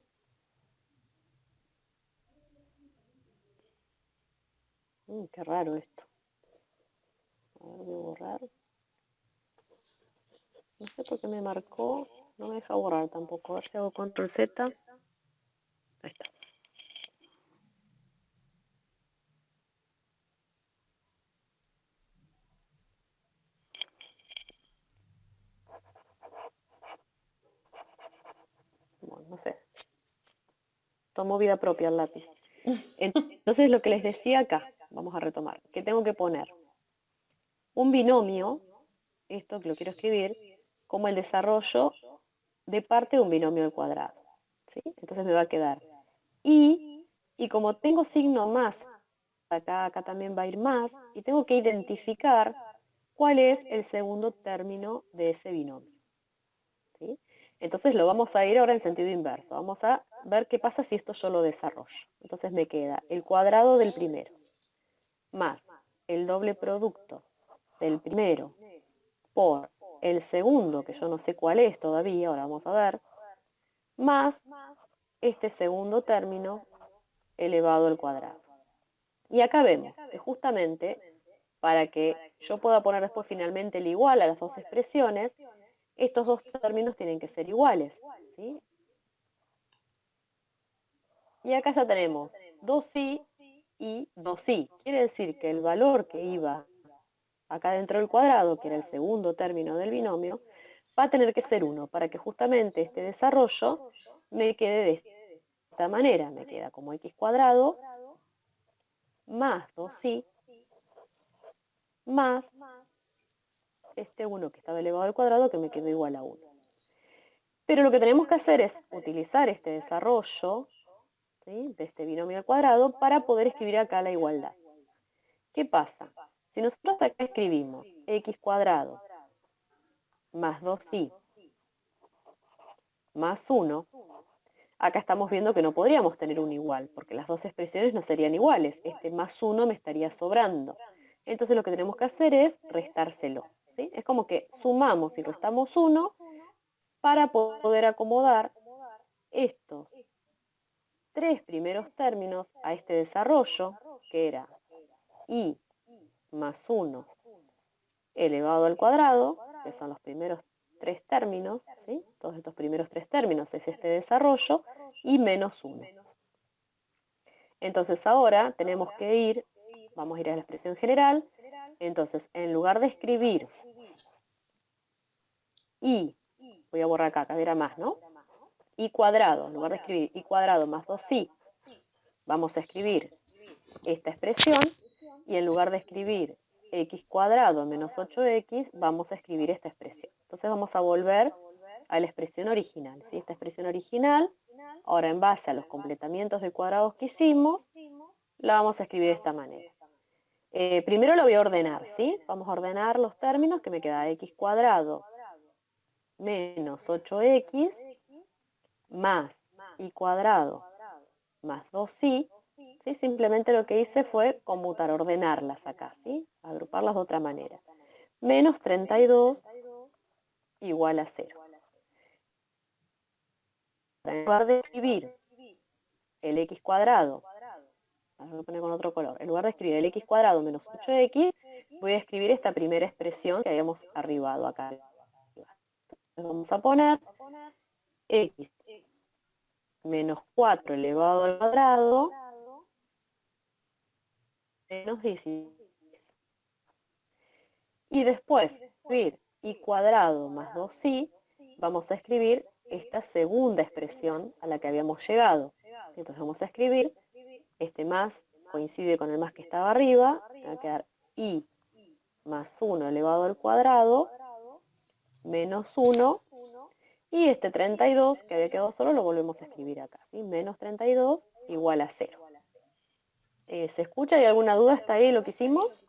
Qué raro esto. A ver, voy a borrar. No sé por qué me marcó, no me deja borrar tampoco. A ver si hago control Z. Ahí está. Bueno, no sé. Tomó vida propia el lápiz. Entonces lo que les decía acá, vamos a retomar, que tengo que poner un binomio, esto que lo quiero escribir, como el desarrollo de parte de un binomio al cuadrado. ¿Sí? Entonces me va a quedar y como tengo signo más, acá también va a ir más, y tengo que identificar cuál es el segundo término de ese binomio. ¿Sí? Entonces lo vamos a ir ahora en sentido inverso. Vamos a ver qué pasa si esto yo lo desarrollo. Entonces me queda el cuadrado del primero más el doble producto del primero por el segundo, que yo no sé cuál es todavía, ahora vamos a ver, más este segundo término elevado al cuadrado. Y acá vemos que justamente para que yo pueda poner después finalmente el igual a las dos expresiones, estos dos términos tienen que ser iguales, ¿sí? Y acá ya tenemos 2i y 2i. Quiere decir que el valor que iba acá dentro del cuadrado, que era el segundo término del binomio, va a tener que ser 1 para que justamente este desarrollo me quede de esta manera. Me queda como x cuadrado más 2i más este 1 que estaba elevado al cuadrado que me quedó igual a 1. Pero lo que tenemos que hacer es utilizar este desarrollo, ¿sí?, de este binomio al cuadrado para poder escribir acá la igualdad. ¿Qué pasa? Si nosotros acá escribimos x cuadrado más 2i más 1, acá estamos viendo que no podríamos tener un igual, porque las dos expresiones no serían iguales. Este más 1 me estaría sobrando. Entonces lo que tenemos que hacer es restárselo, ¿sí? Es como que sumamos y restamos 1 para poder acomodar estos tres primeros términos a este desarrollo, que era i más 1 elevado al cuadrado, que son los primeros tres términos, ¿sí? Todos estos primeros tres términos es este desarrollo, y menos 1. Entonces ahora tenemos que ir, vamos a ir a la expresión general, entonces en lugar de escribir i, voy a borrar acá era más, ¿no? I cuadrado, en lugar de escribir i cuadrado más 2i, vamos a escribir esta expresión, y en lugar de escribir x cuadrado menos 8x, vamos a escribir esta expresión. Entonces vamos a volver a la expresión original, ¿sí? Esta expresión original, ahora en base a los completamientos de cuadrados que hicimos, la vamos a escribir de esta manera. Primero lo voy a ordenar, ¿sí? Vamos a ordenar los términos, que me queda x cuadrado menos 8x más y cuadrado más 2i, ¿sí? Simplemente lo que hice fue conmutar, ordenarlas acá, ¿sí? Agruparlas de otra manera. Menos 32 igual a 0. En lugar de escribir el x cuadrado, voy a poner con otro color, en lugar de escribir el x cuadrado menos 8x, voy a escribir esta primera expresión que habíamos arribado acá. Entonces vamos a poner x menos 4 elevado al cuadrado menos 16. Y después, escribir y cuadrado más 2y, vamos a escribir esta segunda expresión a la que habíamos llegado. Entonces vamos a escribir, este más coincide con el más que estaba arriba, va a quedar y más 1 elevado al cuadrado menos 1, y este 32 que había quedado solo lo volvemos a escribir acá, ¿sí? Menos 32 igual a 0. ¿Se escucha? ¿Hay alguna duda hasta ahí lo que hicimos?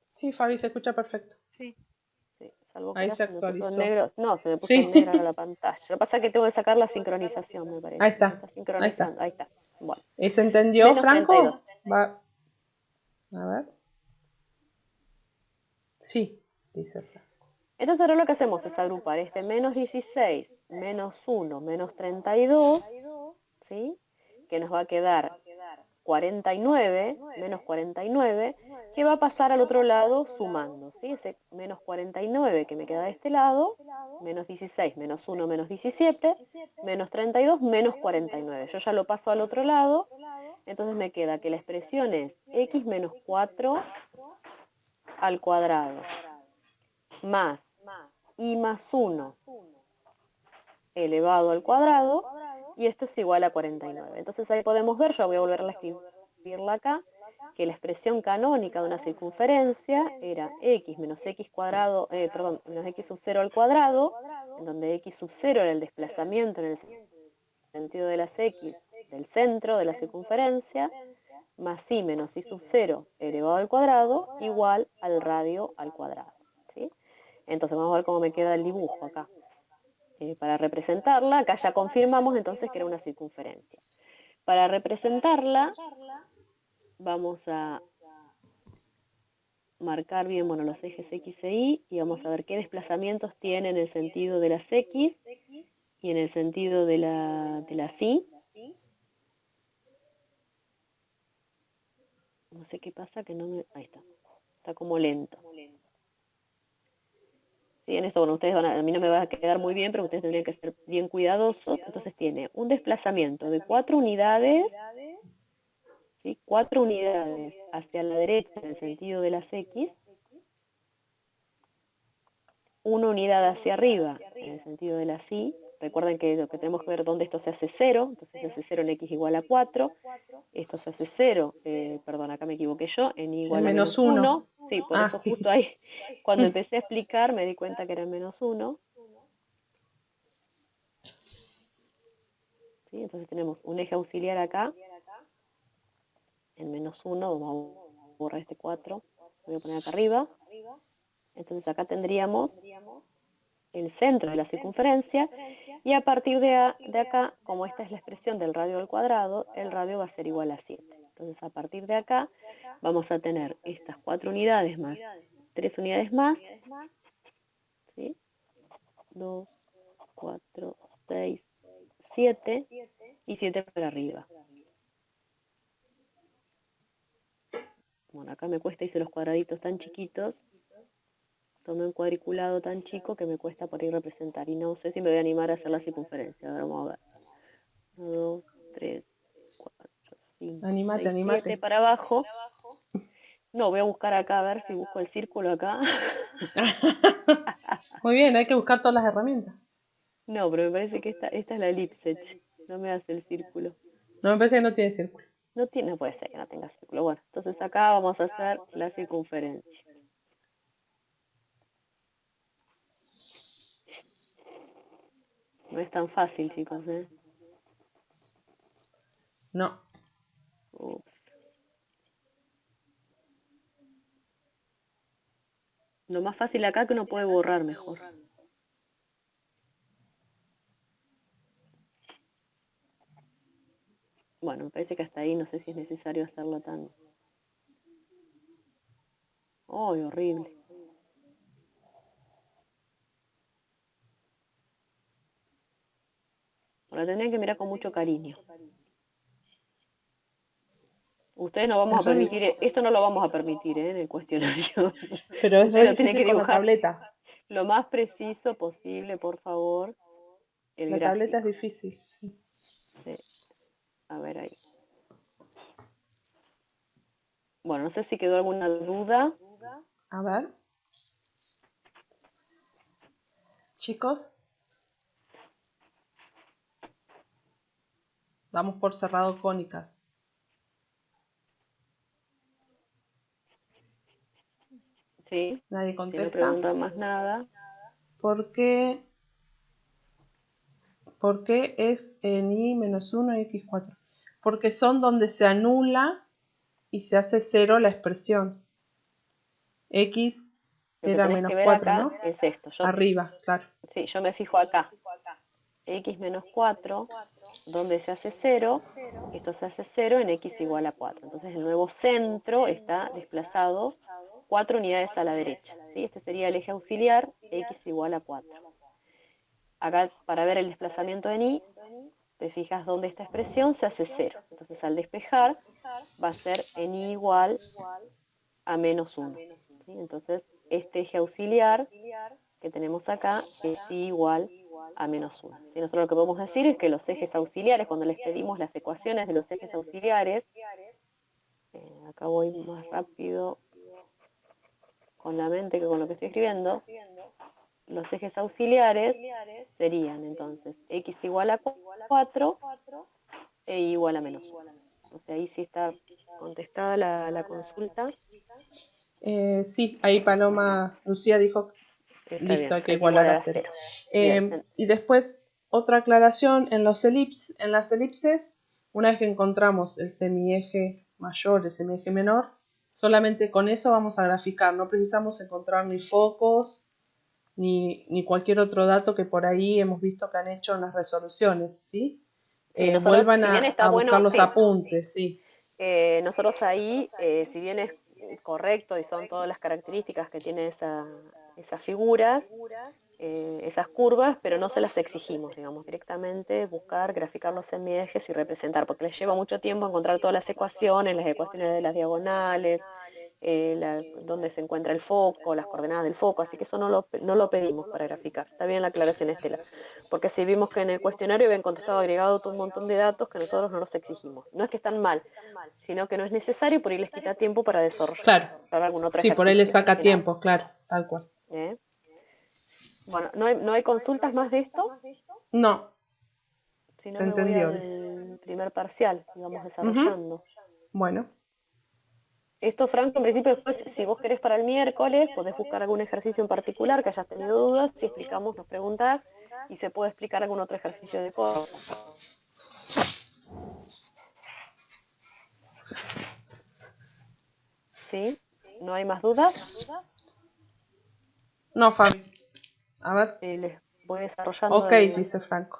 Sí, Fabi, se escucha perfecto. Sí. Sí, salvo que Ahí ahora se se me puso en actualizó. negro. No, se me puso Sí. en negro la pantalla. Lo que pasa es que tengo que sacar la sincronización, me parece. Ahí está. Está sincronizando. Ahí está. Bueno. ¿Se entendió, Menos Franco? 32. Va. A ver. Sí, dice Franco. Entonces ahora lo que hacemos es agrupar este menos 16, menos 1, menos 32, ¿sí? Que nos va a quedar 49, menos 49, que va a pasar al otro lado sumando, ¿sí? Ese menos 49 que me queda de este lado, menos 16, menos 1, menos 17, menos 32, menos 49. Yo ya lo paso al otro lado, entonces me queda que la expresión es x menos 4 al cuadrado, más y más 1 elevado al cuadrado, y esto es igual a 49. Entonces ahí podemos ver, yo voy a volver a escribirla acá, que la expresión canónica de una circunferencia era x menos x cuadrado, menos x sub 0 al cuadrado, en donde x sub 0 era el desplazamiento en el sentido de las x del centro de la circunferencia, más y menos y sub 0 elevado al cuadrado, igual al radio al cuadrado, ¿sí? Entonces vamos a ver cómo me queda el dibujo acá. Para representarla, acá ya confirmamos entonces que era una circunferencia. Para representarla, vamos a marcar bien los ejes X e Y y vamos a ver qué desplazamientos tiene en el sentido de las X y en el sentido de las Y. No sé qué pasa que no me... Ahí está como lento. Sí, en esto, bueno, ustedes a mí no me va a quedar muy bien, pero ustedes tendrían que ser bien cuidadosos. Entonces tiene un desplazamiento de 4 unidades, ¿sí? 4 unidades hacia la derecha en el sentido de las X, una unidad hacia arriba en el sentido de las Y. Recuerden que lo que tenemos que ver dónde esto se hace 0, entonces se hace 0 en X igual a 4, esto se hace 0, perdón, acá me equivoqué yo, en Y igual a menos 1. Sí, por eso sí. justo ahí, cuando empecé a explicar, me di cuenta que era menos 1. ¿Sí? Entonces tenemos un eje auxiliar acá, en menos 1, vamos a borrar este 4, lo voy a poner acá arriba. Entonces acá tendríamos el centro de la circunferencia, y a partir de acá, como esta es la expresión del radio al cuadrado, el radio va a ser igual a 7. Entonces a partir de acá vamos a tener estas 4 unidades más 3 unidades más, ¿sí? 2, 4, 6, 7 y 7 para arriba. Bueno, acá me cuesta, hice los cuadraditos tan chiquitos, tomé un cuadriculado tan chico que me cuesta por ahí representar, y no sé si me voy a animar a hacer la circunferencia. A ver, vamos a ver. 1, 2, 3, 4, 5, 6, 7 para abajo. No, voy a buscar acá, a ver si busco el círculo acá. Muy bien, hay que buscar todas las herramientas. No, pero me parece que esta es la elipse. No me hace el círculo. No, me parece que no tiene círculo. No puede ser que no tenga círculo. Bueno, entonces acá vamos a hacer la circunferencia. No es tan fácil, chicos, ¿eh? No. Ups. Lo más fácil acá que uno puede borrar mejor. Bueno, me parece que hasta ahí no sé si es necesario hacerlo tan... ¡Ay, horrible! Ahora tendrían que mirar con mucho cariño. Ustedes no vamos a permitir, esto no lo vamos a permitir en el cuestionario. Pero es Ustedes re lo tienen que difícil con la dibujar tableta. lo más preciso posible, por favor, el La tableta es gráfico. difícil. Sí. Sí. A ver ahí. Bueno, no sé si quedó alguna duda. A ver. Chicos. Damos por cerrado cónicas. Sí. Nadie Si no contesta. preguntan más nada. ¿Por qué es en i menos 1 y x4? Porque son donde se anula y se hace 0 la expresión. X Lo que era tenés menos que ver 4, acá ¿no? es esto. Arriba, claro. Sí, yo me fijo acá. X menos 4, donde se hace 0, esto se hace 0 en x igual a 4. Entonces el nuevo centro está desplazado 4 unidades a la derecha. ¿Sí? Este sería el eje auxiliar, x igual a 4. Acá, para ver el desplazamiento en y, te fijas dónde esta expresión se hace 0. Entonces al despejar va a ser en y igual a menos 1. ¿Sí? Entonces este eje auxiliar que tenemos acá es y igual a menos 1. ¿Sí? Nosotros lo que podemos decir es que los ejes auxiliares, cuando les pedimos las ecuaciones de los ejes auxiliares, acá voy más rápido con la mente que con lo que estoy escribiendo, los ejes auxiliares serían entonces x igual a 4 e y igual a menos 1. O sea, ahí sí está contestada la consulta. Sí, ahí Paloma Lucía dijo, Está listo, bien, hay que igualar a 0. Bien. Y después, otra aclaración, en las elipses, una vez que encontramos el semieje mayor, el semieje menor, solamente con eso vamos a graficar, no precisamos encontrar ni focos, ni cualquier otro dato que por ahí hemos visto que han hecho en las resoluciones, ¿sí? Sí, nosotros, Vuelvan si bien está a buscar bueno, los sí, apuntes, sí. nosotros ahí, si bien es correcto y son todas las características que tiene esas figuras, esas curvas, pero no se las exigimos, digamos, directamente buscar, graficar los semiejes y representar, porque les lleva mucho tiempo encontrar todas las ecuaciones de las diagonales, dónde se encuentra el foco, las coordenadas del foco, así que eso no lo pedimos para graficar. Está bien la aclaración, Estela, porque si vimos que en el cuestionario habían contestado agregado todo un montón de datos que nosotros no los exigimos. No es que están mal, sino que no es necesario y por ahí les quita tiempo para desarrollar Claro, algún otro sí, ejercicio. por ahí le saca tiempo, claro, tal cual. Bueno, ¿no hay consultas más de esto? No, Si no, se me voy entendió, al primer parcial y vamos desarrollando. Bueno. Esto, Franco, en principio después, si vos querés para el miércoles, podés buscar algún ejercicio en particular que hayas tenido dudas, si explicamos, nos preguntás, y se puede explicar algún otro ejercicio de corte. ¿Sí? ¿No hay más dudas? No, Fabi. A ver. Les voy desarrollando. Ok, dice Franco.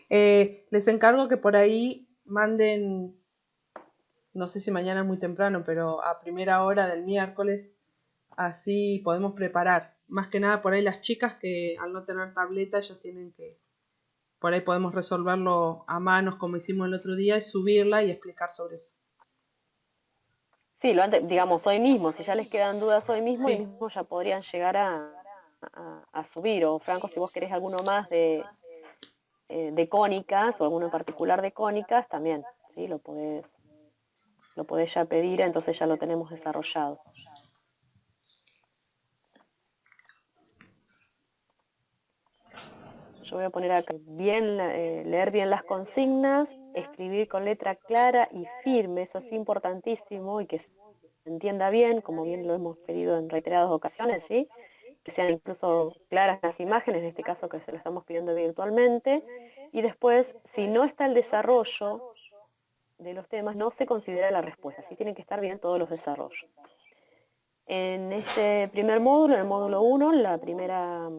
Les encargo que por ahí manden, no sé si mañana es muy temprano, pero a primera hora del miércoles, así podemos preparar. Más que nada por ahí las chicas que al no tener tableta ellos tienen que, por ahí podemos resolverlo a manos como hicimos el otro día y subirla y explicar sobre eso. Sí, digamos hoy mismo, si ya les quedan dudas hoy mismo, Sí. hoy mismo ya podrían llegar a subir. O Franco, si vos querés alguno más de cónicas o alguno en particular de cónicas, también, ¿sí? Lo podés ya pedir, entonces ya lo tenemos desarrollado. Yo voy a poner acá leer bien las consignas, escribir con letra clara y firme, eso es importantísimo y que se entienda bien, como bien lo hemos pedido en reiteradas ocasiones, ¿sí? Que sean incluso claras las imágenes, en este caso que se lo estamos pidiendo virtualmente, y después, si no está el desarrollo de los temas, no se considera la respuesta, sí tienen que estar bien todos los desarrollos. En este primer módulo, en el módulo 1, para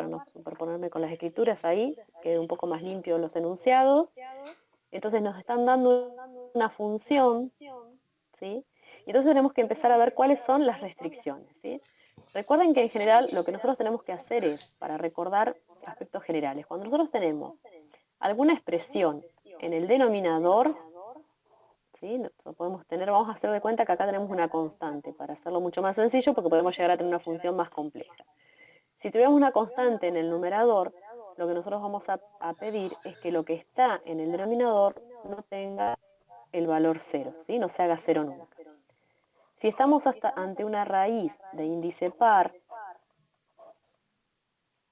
no superponerme con las escrituras ahí, quede un poco más limpio los enunciados, entonces nos están dando una función, ¿sí? Y entonces tenemos que empezar a ver cuáles son las restricciones, ¿sí? Recuerden que en general lo que nosotros tenemos que hacer es, para recordar aspectos generales, cuando nosotros tenemos alguna expresión en el denominador, ¿sí? Vamos a hacer de cuenta que acá tenemos una constante, para hacerlo mucho más sencillo, porque podemos llegar a tener una función más compleja. Si tuviéramos una constante en el numerador, lo que nosotros vamos a pedir es que lo que está en el denominador no tenga el valor 0, ¿sí? No se haga 0 nunca. Si estamos ante una raíz de índice par,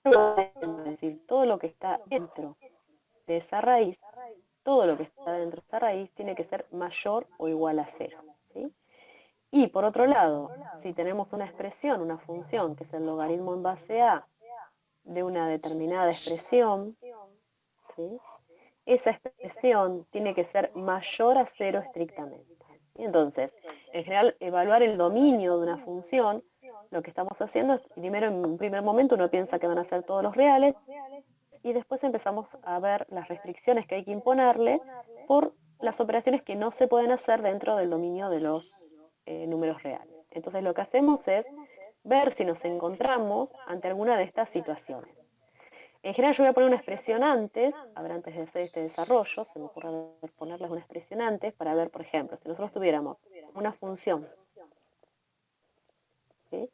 es decir, todo lo que está dentro de esa raíz, todo lo que está dentro de esa raíz tiene que ser mayor o igual a 0, ¿sí? Y por otro lado, si tenemos una expresión, una función, que es el logaritmo en base a de una determinada expresión, ¿sí? Esa expresión tiene que ser mayor a 0 estrictamente. Entonces, en general, evaluar el dominio de una función, lo que estamos haciendo es, primero, en un primer momento uno piensa que van a ser todos los reales, y después empezamos a ver las restricciones que hay que imponerle por las operaciones que no se pueden hacer dentro del dominio de los números reales. Entonces lo que hacemos es ver si nos encontramos ante alguna de estas situaciones. En general yo voy a poner una expresión antes, a ver, antes de hacer este desarrollo, se me ocurre ponerles una expresión antes para ver, por ejemplo, si nosotros tuviéramos una función, ¿sí?,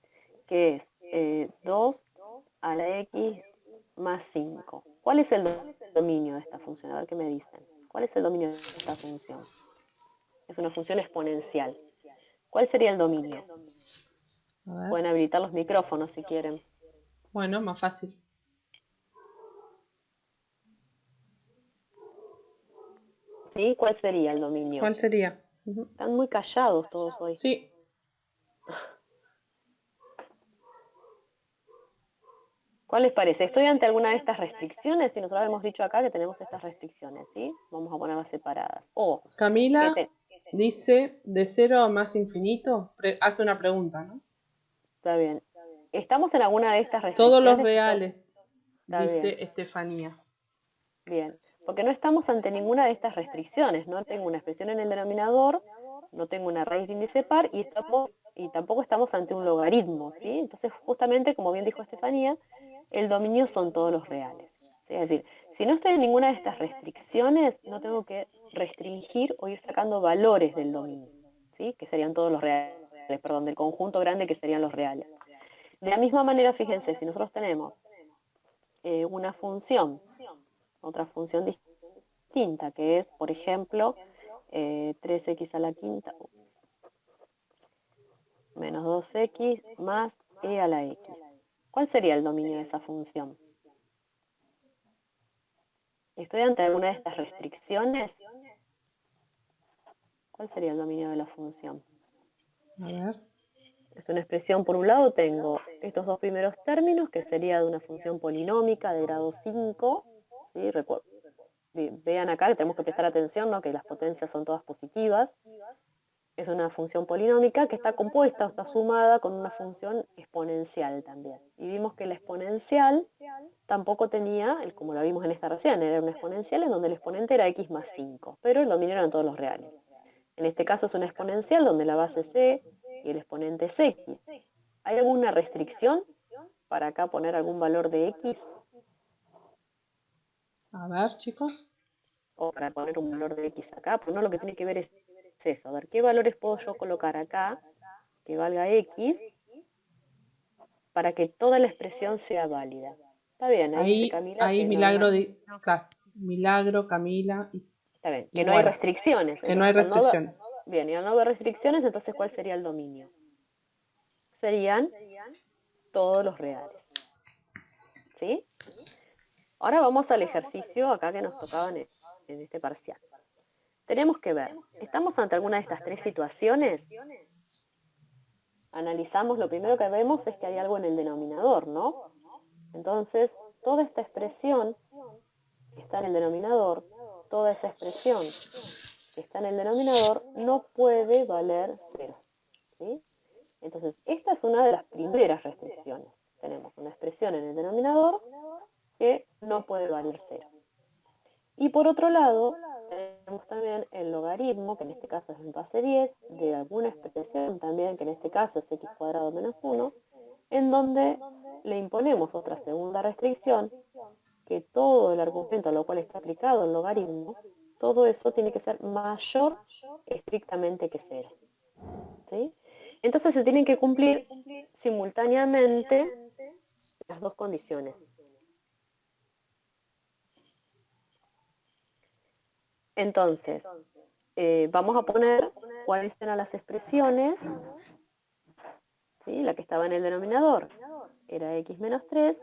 que es 2 a la x más 5. ¿Cuál es el dominio de esta función? A ver qué me dicen. ¿Cuál es el dominio de esta función? Es una función exponencial. ¿Cuál sería el dominio? A ver. Pueden habilitar los micrófonos si quieren. Bueno, más fácil. ¿Sí? ¿Cuál sería el dominio? ¿Cuál sería? Están muy callados todos hoy. Sí. ¿Cuál les parece? ¿Estoy ante alguna de estas restricciones? Si nosotros hemos dicho acá que tenemos estas restricciones, ¿sí? Vamos a ponerlas separadas. O Camila dice, ¿de 0 a más infinito? Hace una pregunta, ¿no? Está bien. ¿Estamos en alguna de estas restricciones? Todos los reales, Está dice bien. Estefanía. Bien, porque no estamos ante ninguna de estas restricciones. No tengo una expresión en el denominador, no tengo una raíz de índice par y tampoco estamos ante un logaritmo, ¿sí? Entonces, justamente, como bien dijo Estefanía, el dominio son todos los reales, ¿sí? Es decir, si no estoy en ninguna de estas restricciones, no tengo que restringir o ir sacando valores del dominio, ¿sí?, que serían todos los reales, perdón, del conjunto grande que serían los reales. De la misma manera, fíjense, si nosotros tenemos una función, otra función distinta, que es, por ejemplo, 3x a la quinta menos 2x más e a la x. ¿Cuál sería el dominio de esa función? ¿Estoy ante alguna de estas restricciones? ¿Cuál sería el dominio de la función? A ver. Es una expresión, por un lado tengo estos dos primeros términos, que sería de una función polinómica de grado 5, ¿sí? Vean acá que tenemos que prestar atención, ¿no?, que las potencias son todas positivas. Es una función polinómica que está compuesta o está sumada con una función exponencial también. Y vimos que la exponencial tampoco tenía, como la vimos en esta recién, era una exponencial en donde el exponente era x más 5, pero el dominio eran todos los reales. En este caso es una exponencial donde la base es c y el exponente es x. ¿Hay alguna restricción para acá poner algún valor de x? A ver, chicos. O para poner un valor de x acá, pues no, lo que tiene que ver es eso. A ver, ¿qué valores puedo yo colocar acá que valga x para que toda la expresión sea válida? Está bien, ahí dice Camila ahí que Milagro, no, claro, Milagro, Camila. Está bien, que y no hay bueno, restricciones. Que no hay Entonces, restricciones. bien, y al no haber restricciones, entonces, ¿cuál sería el dominio? Serían todos los reales. ¿Sí? Ahora vamos al ejercicio acá que nos tocaban en este parcial. Tenemos que ver, ¿estamos ante alguna de estas tres situaciones? Analizamos, lo primero que vemos es que hay algo en el denominador, ¿no? Entonces, toda esta expresión que está en el denominador, toda esa expresión que está en el denominador no puede valer 0, ¿sí? Entonces, esta es una de las primeras restricciones. Tenemos una expresión en el denominador que no puede valer 0. Y por otro lado, tenemos también el logaritmo, que en este caso es en base 10, de alguna expresión también, que en este caso es x cuadrado menos 1, en donde le imponemos otra segunda restricción, que todo el argumento a lo cual está aplicado el logaritmo, todo eso tiene que ser mayor estrictamente que 0. ¿Sí? Entonces se tienen que cumplir simultáneamente las dos condiciones. Entonces, vamos a poner cuáles eran las expresiones. ¿Sí? La que estaba en el denominador era x menos 3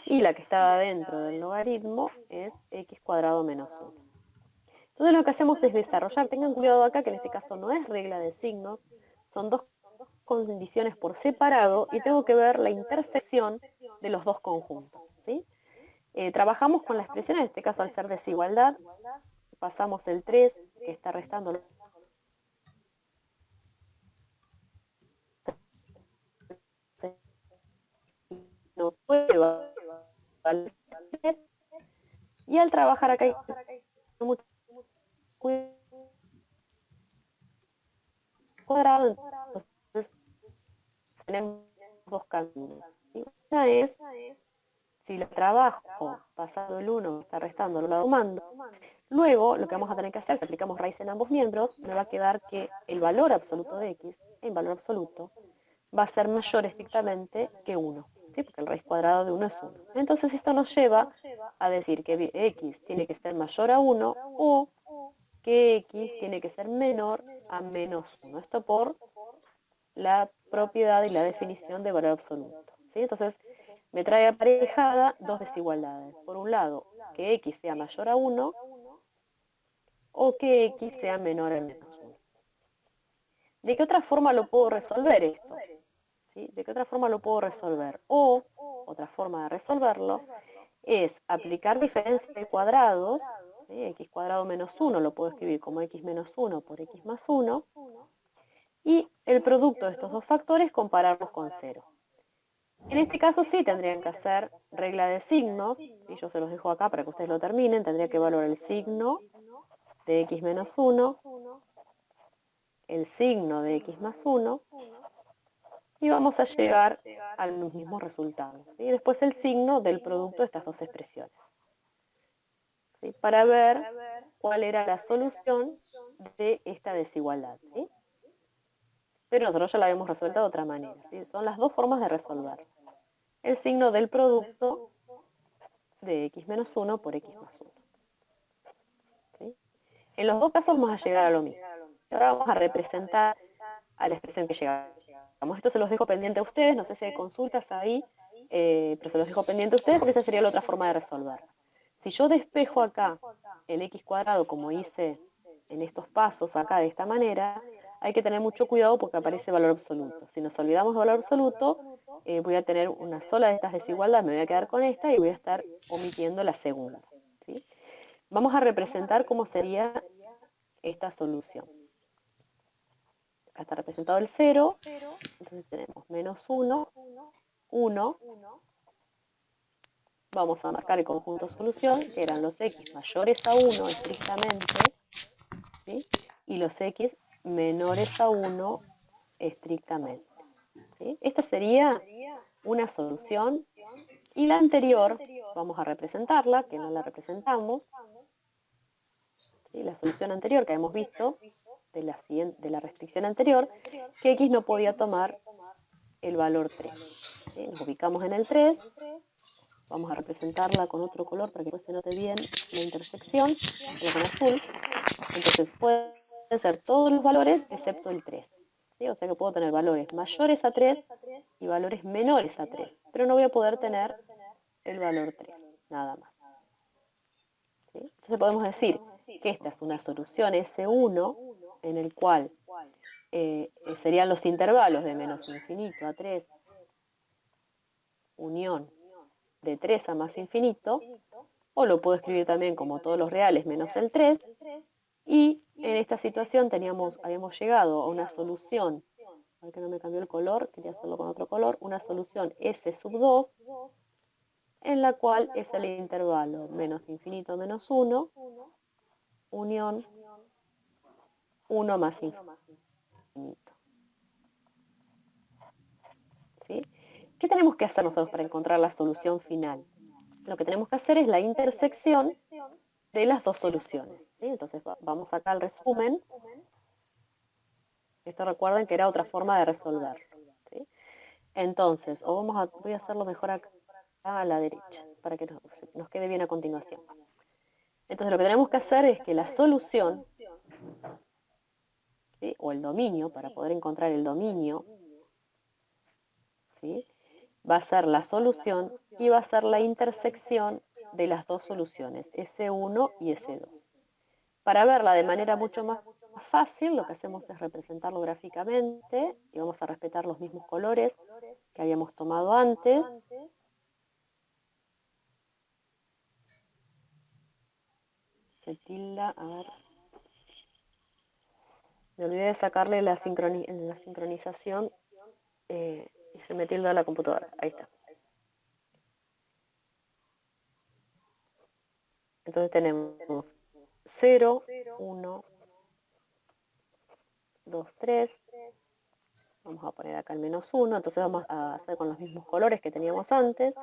y la que estaba dentro del logaritmo es x cuadrado menos 1. Entonces lo que hacemos es desarrollar, tengan cuidado acá que en este caso no es regla de signos, son dos condiciones por separado y tengo que ver la intersección de los dos conjuntos. ¿Sí? Trabajamos con la expresión, en este caso al ser desigualdad, pasamos el 3 que está restando no puede valer 3, y al trabajar acá hay mucho cuadrado, entonces tenemos dos caminos. Una es, si lo trabajo pasando el 1, está restando, lo sumando, luego lo que vamos a tener que hacer, si aplicamos raíz en ambos miembros, me va a quedar que el valor absoluto de x, en valor absoluto, va a ser mayor estrictamente que 1, ¿sí? Porque el raíz cuadrada de 1 es 1. Entonces esto nos lleva a decir que x tiene que ser mayor a 1 o que x tiene que ser menor a menos 1. Esto por la propiedad y la definición de valor absoluto. ¿Sí? Entonces me trae aparejada dos desigualdades. Por un lado, que x sea mayor a 1 o que x sea menor a menos 1. ¿De qué otra forma lo puedo resolver esto? ¿Sí? ¿De qué otra forma lo puedo resolver? O, otra forma de resolverlo, es aplicar diferencia de cuadrados, ¿sí? X cuadrado menos 1 lo puedo escribir como x menos 1 por x más 1, y el producto de estos dos factores compararlos con 0. En este caso sí tendrían que hacer regla de signos, y yo se los dejo acá para que ustedes lo terminen, tendría que evaluar el signo de x menos 1, el signo de x más 1, y vamos a llegar a los mismos resultados. ¿Sí? Después el signo del producto de estas dos expresiones. ¿Sí? Para ver cuál era la solución de esta desigualdad. ¿Sí? Pero nosotros ya la habíamos resuelto de otra manera. ¿Sí? Son las dos formas de resolver. El signo del producto de x menos 1 por x más 1. ¿Sí? En los dos casos vamos a llegar a lo mismo. Ahora vamos a representar a la expresión que llegamos. Esto se los dejo pendiente a ustedes, no sé si hay consultas ahí, pero se los dejo pendiente a ustedes porque esa sería la otra forma de resolver. Si yo despejo acá el x cuadrado como hice en estos pasos acá de esta manera, hay que tener mucho cuidado porque aparece valor absoluto. Si nos olvidamos de valor absoluto, voy a tener una sola de estas desigualdades, me voy a quedar con esta y voy a estar omitiendo la segunda. ¿Sí? Vamos a representar cómo sería esta solución. Acá está representado el 0, entonces tenemos menos 1, 1, vamos a marcar el conjunto solución, que eran los x mayores a 1 estrictamente, ¿sí? Y los x menores a 1 estrictamente. ¿Sí? Esta sería una solución, y la anterior, vamos a representarla, que no la representamos, ¿sí? La solución anterior que hemos visto, de la restricción anterior, que x no podía tomar el valor 3. ¿Sí? Nos ubicamos en el 3, vamos a representarla con otro color para que después se note bien la intersección, con azul. Entonces pueden ser todos los valores excepto el 3. ¿Sí? O sea que puedo tener valores mayores a 3 y valores menores a 3, pero no voy a poder tener el valor 3, nada más. ¿Sí? Entonces podemos decir que esta es una solución S1 en el cual serían los intervalos de menos infinito a 3, unión de 3 a más infinito, o lo puedo escribir también como todos los reales menos el 3, y en esta situación habíamos llegado a una solución, a ver que no me cambió el color, quería hacerlo con otro color, una solución S sub 2, en la cual es el intervalo menos infinito menos 1, unión 1 más infinito. ¿Sí? ¿Qué tenemos que hacer nosotros para encontrar la solución final? Lo que tenemos que hacer es la intersección de las dos soluciones. ¿Sí? Entonces vamos acá al resumen, Esto recuerden que era otra forma de resolver, ¿sí? Entonces, voy a hacerlo mejor acá a la derecha, para que nos quede bien a continuación. Entonces lo que tenemos que hacer es que la solución, ¿sí?, o el dominio, para poder encontrar el dominio, ¿sí?, va a ser la solución y va a ser la intersección de las dos soluciones, S1 y S2. Para verla de manera mucho más fácil, lo que hacemos es representarlo gráficamente y vamos a respetar los mismos colores que habíamos tomado antes. Se tilda, a ver. Me olvidé de sacarle la sincronización y se me tilda la computadora. Ahí está. Entonces tenemos 0, 1, 2, 3. Vamos a poner acá el menos 1. Entonces vamos a hacer con los mismos colores que teníamos antes.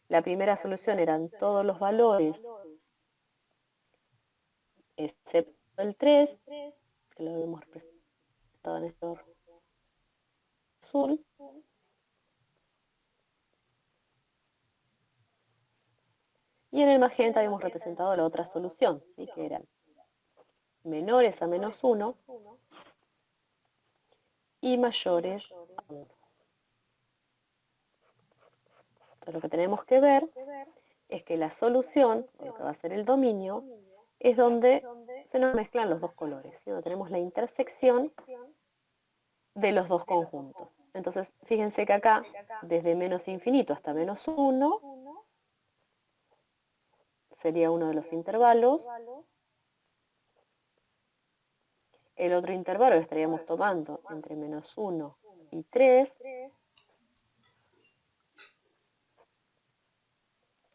La primera solución eran todos los valores, excepto el 3, que lo hemos representado en este color azul. Y en el magenta habíamos representado la otra solución, ¿sí?, que eran menores a menos 1 y mayores a 1. Entonces lo que tenemos que ver es que la solución, o lo que va a ser el dominio, es donde se nos mezclan los dos colores, ¿sí?, donde tenemos la intersección de los dos conjuntos. Entonces, fíjense que acá, desde menos infinito hasta menos 1, sería uno de los intervalos. El otro intervalo lo estaríamos tomando entre menos 1 y 3.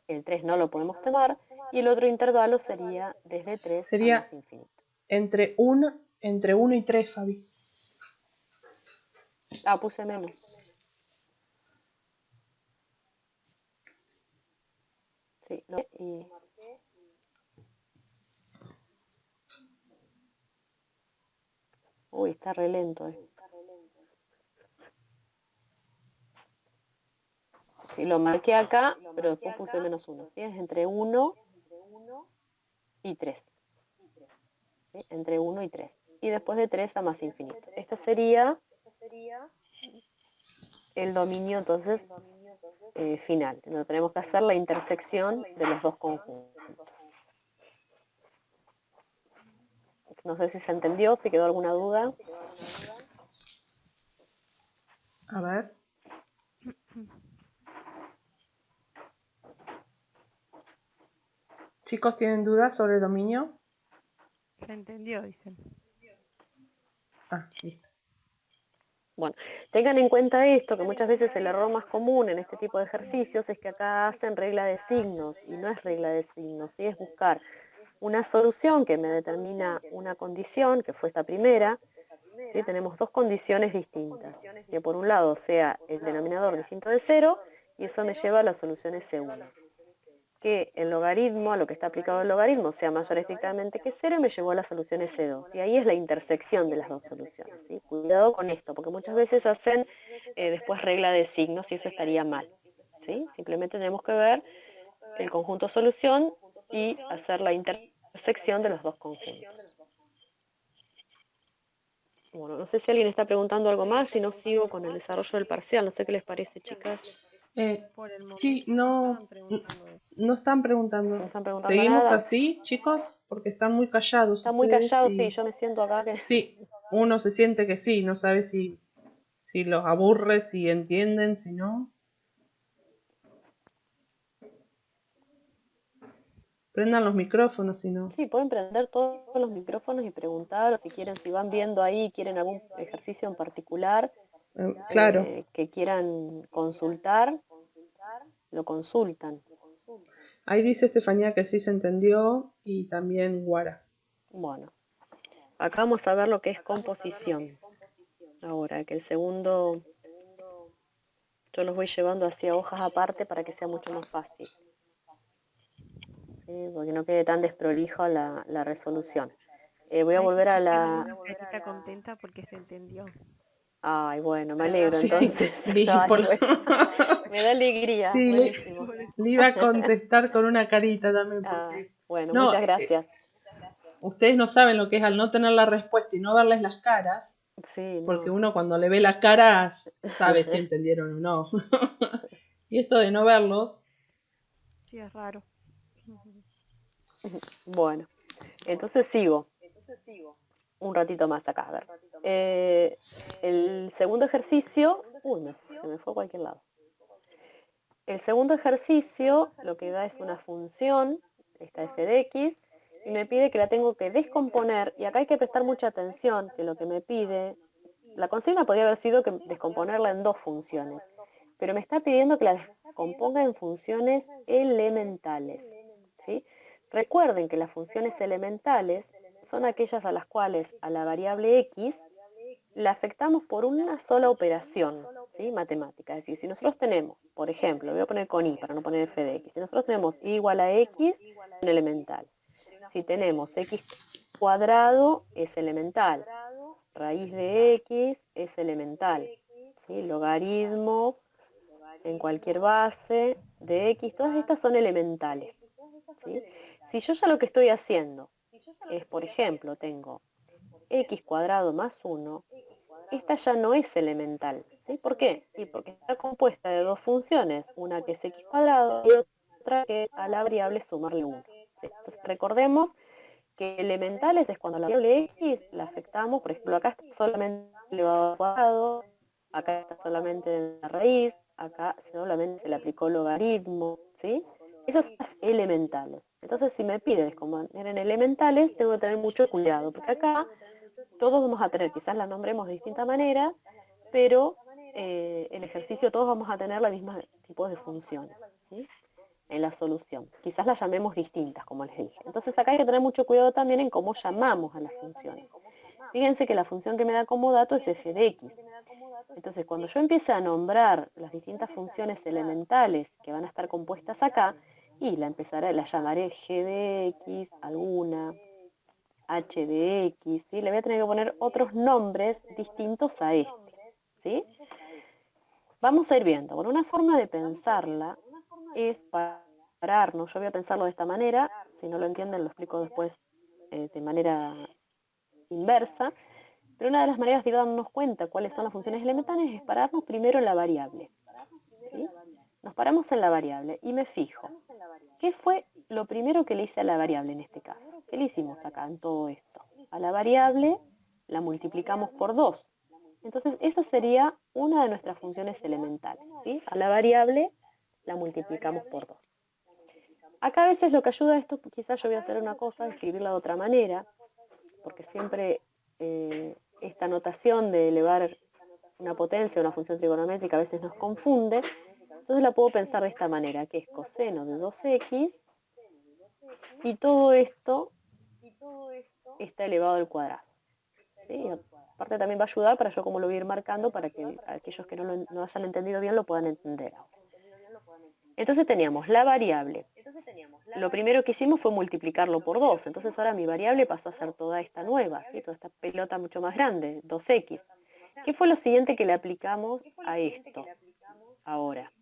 El 3 no lo podemos tomar. Y el otro intervalo sería desde 3 a más infinito. Entre 1 y 3, Fabi. Ah, puse menos. Sí, no, y... Uy, está re lento esto. Sí, lo marqué acá, pero después puse menos 1. ¿Sí? Es entre 1 y 3. ¿Sí? Entre 1 y 3. Y después de 3 a más infinito. Este sería el dominio, entonces, final. Entonces, tenemos que hacer la intersección de los dos conjuntos. No sé si se entendió, si quedó alguna duda. A ver. Chicos, ¿tienen dudas sobre el dominio? Se entendió, dicen. Ah, listo. Bueno, tengan en cuenta esto, que muchas veces el error más común en este tipo de ejercicios es que acá hacen regla de signos, y no es regla de signos, ¿sí? Es buscar una solución que me determina una condición, que fue esta primera, ¿sí? Tenemos dos condiciones distintas, que por un lado sea el denominador distinto de 0, y eso me lleva a la solución S1. Que el logaritmo, a lo que está aplicado el logaritmo, sea mayor estrictamente que 0 y me llevó a la solución S2. Y ahí es la intersección de las dos soluciones, ¿sí? Cuidado con esto, porque muchas veces hacen después regla de signos y eso estaría mal, ¿sí? Simplemente tenemos que ver el conjunto solución y hacer la intersección de los dos conjuntos. Bueno, no sé si alguien está preguntando algo más, si no sigo con el desarrollo del parcial, no sé qué les parece, chicas. Por el momento Sí, estaban preguntando eso. no están preguntando. ¿No están preguntando ¿Seguimos nada? así, chicos? Porque están muy callados Están muy ustedes. callados, sí, yo me siento acá que... Sí, uno se siente que sí, no sabe si los aburre, si entienden, si no. Prendan los micrófonos, si no. Sí, pueden prender todos los micrófonos y preguntar, o si quieren, si van viendo ahí, quieren algún ejercicio en particular Claro. que quieran consultar, lo consultan. Ahí dice Estefanía que sí se entendió y también Guara. Bueno, acá vamos a ver lo que es composición. Ahora, que el segundo, yo los voy llevando hacia hojas aparte para que sea mucho más fácil. ¿Sí? Porque no quede tan desprolijo la resolución. Voy a Ahí volver a pusieron la... una carita contenta porque se entendió. Ay, bueno, me alegro Sí, entonces. vi Ay, por... bueno, me da alegría, Sí, buenísimo. Por eso. le iba a contestar con una carita también, Ah, porque bueno, no, muchas gracias. ustedes no saben lo que es al no tener la respuesta y no darles las caras, Sí, porque no. uno cuando le ve las caras sabe si entendieron o no. Y esto de no verlos, Sí, es raro. Bueno, entonces sigo un ratito más acá, a ver. El segundo ejercicio... Uy, se me fue a cualquier lado. El segundo ejercicio lo que da es una función, esta f de x, y me pide que la tengo que descomponer, y acá hay que prestar mucha atención, que lo que me pide, la consigna podría haber sido que descomponerla en dos funciones, pero me está pidiendo que la descomponga en funciones elementales, ¿sí? Recuerden que las funciones elementales son aquellas a las cuales a la variable x la afectamos por una sola operación, ¿sí? Matemática. Es decir, si nosotros tenemos, por ejemplo, voy a poner con y para no poner f de x, si nosotros tenemos y igual a x, es elemental. Si tenemos x cuadrado, es elemental. Raíz de x es elemental. ¿Sí? Logaritmo en cualquier base de x, todas estas son elementales. ¿Sí? Si yo ya lo que estoy haciendo es, por ejemplo, tengo x cuadrado más 1, esta ya no es elemental. ¿Sí? ¿Por qué? Y porque está compuesta de dos funciones, una que es x cuadrado y otra que a la variable sumarle 1. ¿Sí? Entonces recordemos que elementales es cuando la variable x la afectamos, por ejemplo, acá está solamente elevado al cuadrado, acá está solamente en la raíz, acá solamente se le aplicó logaritmo, ¿sí? Esas son las elementales. Entonces, si me pide descomponer en elementales, tengo que tener mucho cuidado, porque acá todos vamos a tener, quizás las nombremos de distinta manera, pero en ejercicio todos vamos a tener los mismos tipos de funciones, ¿sí? En la solución. Quizás las llamemos distintas, como les dije. Entonces acá hay que tener mucho cuidado también en cómo llamamos a las funciones. Fíjense que la función que me da como dato es f de x. Entonces cuando yo empiece a nombrar las distintas funciones elementales que van a estar compuestas acá, y la llamaré g de x, alguna, h de x, ¿sí? Le voy a tener que poner otros nombres distintos a este, ¿sí? Vamos a ir viendo. Bueno, una forma de pensarla es pararnos. Yo voy a pensarlo de esta manera. Si no lo entienden, lo explico después de manera inversa. Pero una de las maneras de darnos cuenta cuáles son las funciones elementales es pararnos primero en la variable, ¿sí? Nos paramos en la variable y me fijo. ¿Qué fue lo primero que le hice a la variable en este caso? ¿Qué le hicimos acá en todo esto? A la variable la multiplicamos por 2. Entonces, esa sería una de nuestras funciones elementales, ¿sí? A la variable la multiplicamos por 2. Acá a veces lo que ayuda a esto, quizás yo voy a hacer una cosa, escribirla de otra manera, porque siempre esta notación de elevar una potencia, una función trigonométrica, a veces nos confunde. Entonces la puedo pensar de esta manera, que es coseno de 2x, y todo esto está elevado al cuadrado. ¿Sí? Aparte también va a ayudar para yo como lo voy a ir marcando para que aquellos que no hayan entendido bien lo puedan entender ahora. Entonces teníamos la variable. Lo primero que hicimos fue multiplicarlo por 2. Entonces ahora mi variable pasó a ser toda esta nueva, ¿sí? Toda esta pelota mucho más grande, 2x. ¿Qué fue lo siguiente que le aplicamos a esto? Ahora,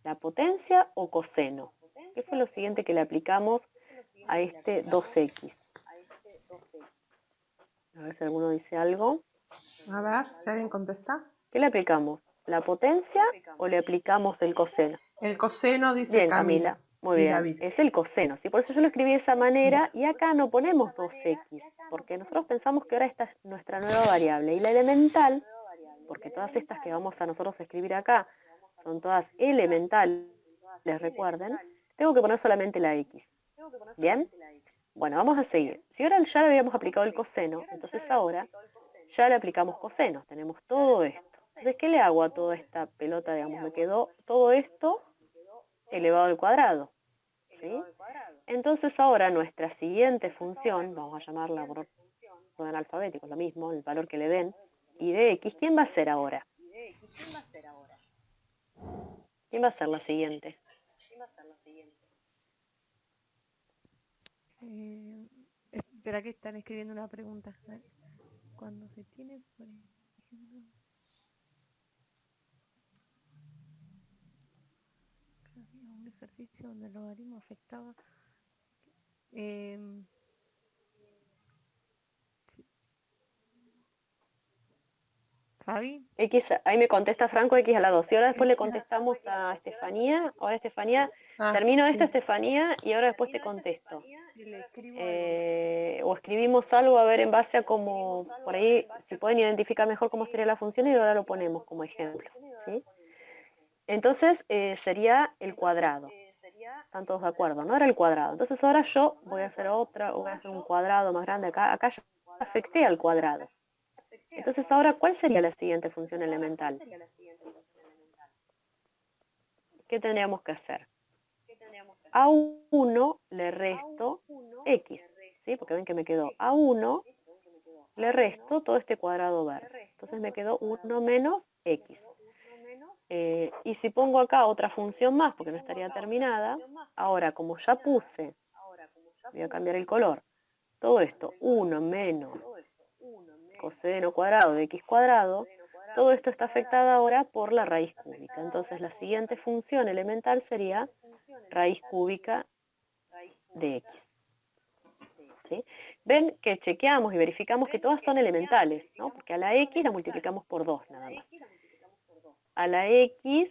¿la potencia o coseno? ¿Qué fue lo siguiente que le aplicamos a este 2x? A ver si alguno dice algo. a ver, si alguien contesta. ¿Qué le aplicamos? ¿La potencia o le aplicamos el coseno? El coseno dice Bien, Camila Camila. Muy y bien. David. Es el coseno, ¿sí? Por eso yo lo escribí de esa manera y acá no ponemos 2x, porque nosotros pensamos que ahora esta es nuestra nueva variable. Y la elemental, porque todas estas que vamos a nosotros escribir acá son todas elementales, les recuerden, tengo que poner solamente la x. ¿Bien? Bueno, vamos a seguir. Si ahora ya le habíamos aplicado el coseno, entonces ahora ya le aplicamos coseno. Tenemos todo esto. Entonces, ¿qué le hago a toda esta pelota? Digamos, me quedó todo esto elevado al cuadrado. ¿Sí? Entonces ahora nuestra siguiente función, vamos a llamarla por orden alfabético, lo mismo, el valor que le den, y de x, ¿quién va a ser ahora? ¿Quién va a ser la siguiente? espera que están escribiendo una pregunta. A ver, cuando se tiene, por ejemplo, que había un ejercicio donde el logaritmo afectaba. em, sí, Fabi, X, ahí me contesta Franco X a la 2. Y ahora después le contestamos a Estefanía. Ahora Estefanía, Ah, termino esto, sí. Estefanía, y ahora después te contesto. y le escribo algo. O escribimos algo a ver en base a cómo, por ahí, si pueden identificar mejor cómo sería la función y ahora lo ponemos como ejemplo. ¿Sí? Entonces sería el cuadrado. ¿Están todos de acuerdo? ¿No? Era el cuadrado. Entonces ahora yo voy a hacer voy a hacer un cuadrado más grande acá. Acá ya afecté al cuadrado. Entonces ahora, ¿cuál sería la siguiente función elemental? ¿Qué tendríamos que hacer? A 1 le resto X, ¿sí? Porque ven que me quedó a 1, le resto todo este cuadrado verde. Entonces me quedó 1 menos X. Y si pongo acá otra función más, porque no estaría terminada, ahora como ya puse, voy a cambiar el color, todo esto, 1 menos coseno cuadrado de X cuadrado, todo esto está afectado ahora por la raíz cúbica. Entonces la siguiente función elemental sería raíz cúbica de X. ¿Sí? Ven que chequeamos y verificamos que todas son elementales, ¿no? Porque a la X la multiplicamos por 2 nada más. A la X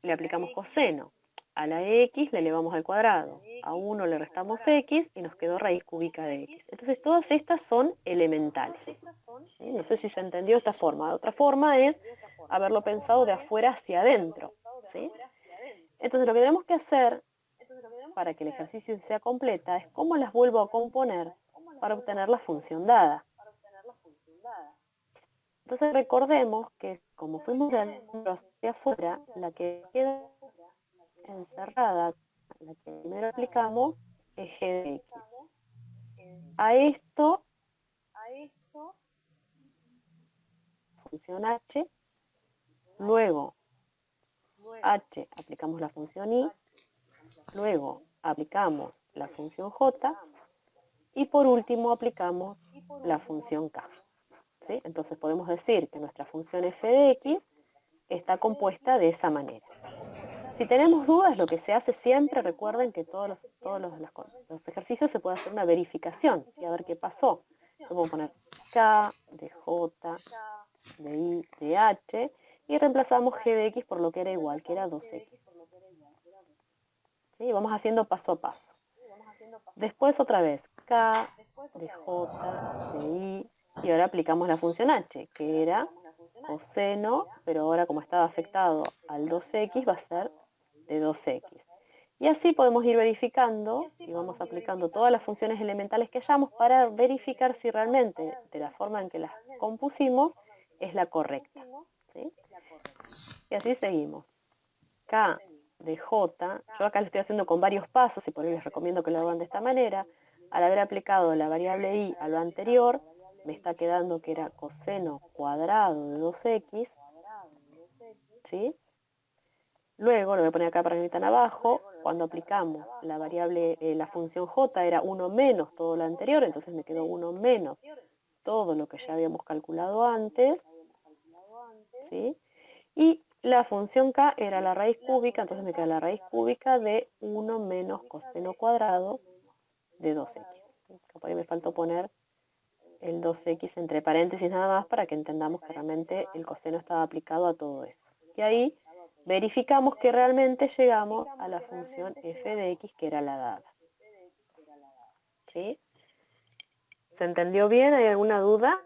le aplicamos coseno. A la X le elevamos al cuadrado. A 1 le restamos X y nos quedó raíz cúbica de X. Entonces todas estas son elementales. ¿Sí? No sé si se entendió esta forma. Otra forma es haberlo pensado de afuera hacia adentro. ¿Sí? Entonces lo que tenemos que hacer para que el ejercicio sea completa es cómo las vuelvo a componer para obtener la función dada. Entonces recordemos que como fuimos de adentro hacia afuera, la que queda encerrada, la que primero aplicamos, es g de x. A esto, función h, luego h aplicamos la función y, luego aplicamos la función j, y por último aplicamos la función k. ¿Sí? Entonces podemos decir que nuestra función f de x está compuesta de esa manera. Si tenemos dudas, lo que se hace siempre, recuerden que todos los ejercicios se puede hacer una verificación, ¿sí? A ver qué pasó. Yo puedo poner k, de j, de i, de h, y reemplazamos g de x por lo que era igual, que era 2x. ¿Sí? Vamos haciendo paso a paso. Después otra vez, k, de j, de i, y ahora aplicamos la función h, que era coseno, pero ahora como estaba afectado al 2x va a ser de 2x. Y así podemos ir verificando y vamos aplicando todas las funciones elementales que hayamos para verificar si realmente de la forma en que las compusimos es la correcta. ¿Sí? Y así seguimos. K de J, yo acá lo estoy haciendo con varios pasos y por ahí les recomiendo que lo hagan de esta manera. Al haber aplicado la variable i a lo anterior, me está quedando que era coseno cuadrado de 2x, ¿sí? Luego, lo voy a poner acá para que están abajo, cuando aplicamos la variable, la función j era 1 menos todo lo anterior, entonces me quedó 1 menos todo lo que ya habíamos calculado antes, ¿sí? Y la función k era la raíz cúbica, entonces me queda la raíz cúbica de 1 menos coseno cuadrado de 2x. Por ahí me faltó poner el 2x entre paréntesis nada más para que entendamos que realmente el coseno estaba aplicado a todo eso. Y ahí verificamos que realmente llegamos a la función f de x, que era la dada. ¿Sí? ¿Se entendió bien? ¿Hay alguna duda?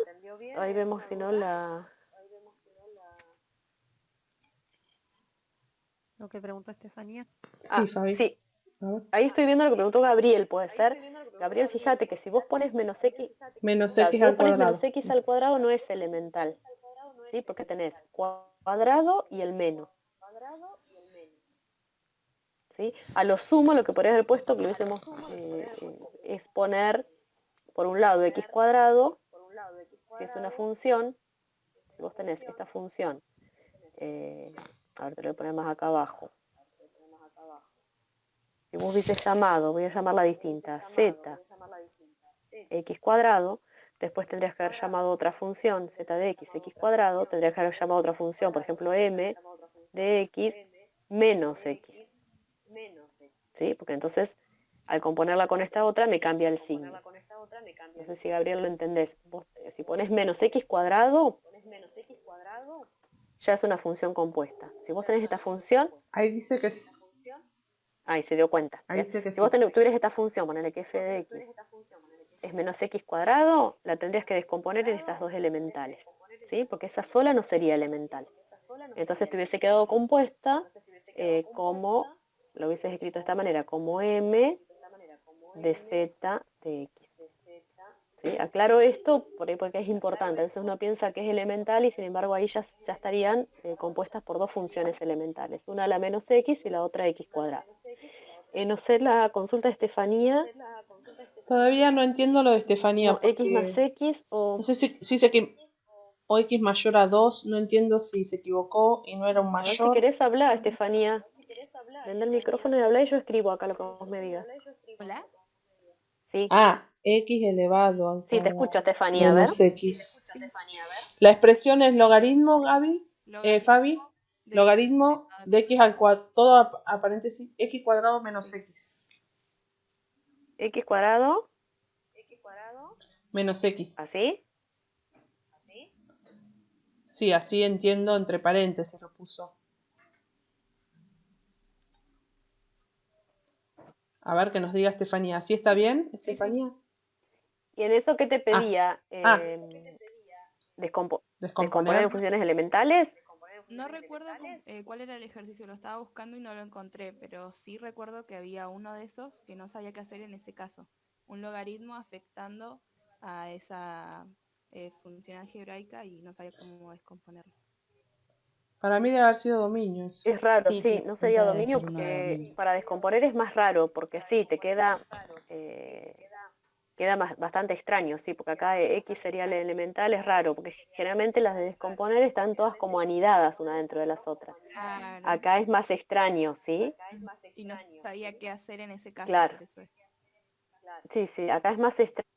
Ahí vemos si no la... lo que preguntó Estefanía. Sí, Fabi. sí. A ver. Ahí estoy viendo lo que preguntó Gabriel, ¿puede ser? Gabriel, fíjate que si vos pones menos x, Menos claro, x si vos al pones cuadrado. menos x al cuadrado no es elemental, ¿sí? Porque tenés cuadrado y el menos. ¿Sí? A lo sumo lo que podría haber puesto, que lo hubiésemos, es poner por un lado x cuadrado, si es una función, si vos tenés esta función, a ver, te lo voy a poner más acá abajo. Si vos hubieses llamado, voy a llamarla distinta, z x cuadrado, después tendrías que haber llamado otra función z de x cuadrado, tendrías que haber llamado otra función, por ejemplo, m de x menos x, ¿sí? Porque entonces, al componerla con esta otra, me cambia el signo. No sé si, Gabriel, lo entendés. Vos, si pones menos x cuadrado, ya es una función compuesta. Si vos tenés esta función, Ahí dice que sí. ahí se dio cuenta. Ahí ¿bien? dice que Si vos sí. tuvieras esta función, ponele que f de x es menos x cuadrado, la tendrías que descomponer en estas dos elementales, ¿sí? Porque esa sola no sería elemental. Entonces te hubiese quedado compuesta como, lo hubieses escrito de esta manera, como m de z de x. ¿Sí? Aclaro esto por ahí porque es importante. A veces uno piensa que es elemental y sin embargo ahí ya estarían compuestas por dos funciones elementales. Una la menos x y la otra x cuadrado. No sé la consulta de Estefanía. Todavía no entiendo lo de Estefanía. No, x más Porque x o... no sé si se o x mayor a 2, no entiendo si se equivocó y no era un A ver si mayor. querés hablar, Estefanía. Prende el micrófono y habla y yo escribo acá lo que vos me digas. ¿Hola? Sí, Ah, x elevado al sí, te cuadrado escucho, Estefanía, a ver. menos x. Sí. La expresión es logaritmo, Gaby, Logaritmo Fabi, de logaritmo de x al cuadrado, todo a paréntesis, x cuadrado menos x. X cuadrado, Menos x. así. Sí, así entiendo, entre paréntesis lo puso. A ver que nos diga Estefanía. ¿Así está bien, Estefanía? ¿Y en eso qué te pedía? ¿Descomponer en Descomponer. funciones elementales? No recuerdo cuál era el ejercicio, lo estaba buscando y no lo encontré, pero sí recuerdo que había uno de esos que no sabía qué hacer en ese caso. Un logaritmo afectando a esa función algebraica y no sabía cómo descomponerlo. Para mí debe haber sido dominio eso. Es raro, Sí, sí, tiene no sería pinta de dominio ser uno de porque dominio. para descomponer es más raro, porque sí, te queda bastante extraño, sí, porque acá X sería el elemental, es raro, porque generalmente las de descomponer están todas como anidadas una dentro de las otras. Claro. Acá es más extraño, ¿sí? Y no sabía qué hacer en ese caso, Claro. por eso es. Sí, sí, acá es más extraño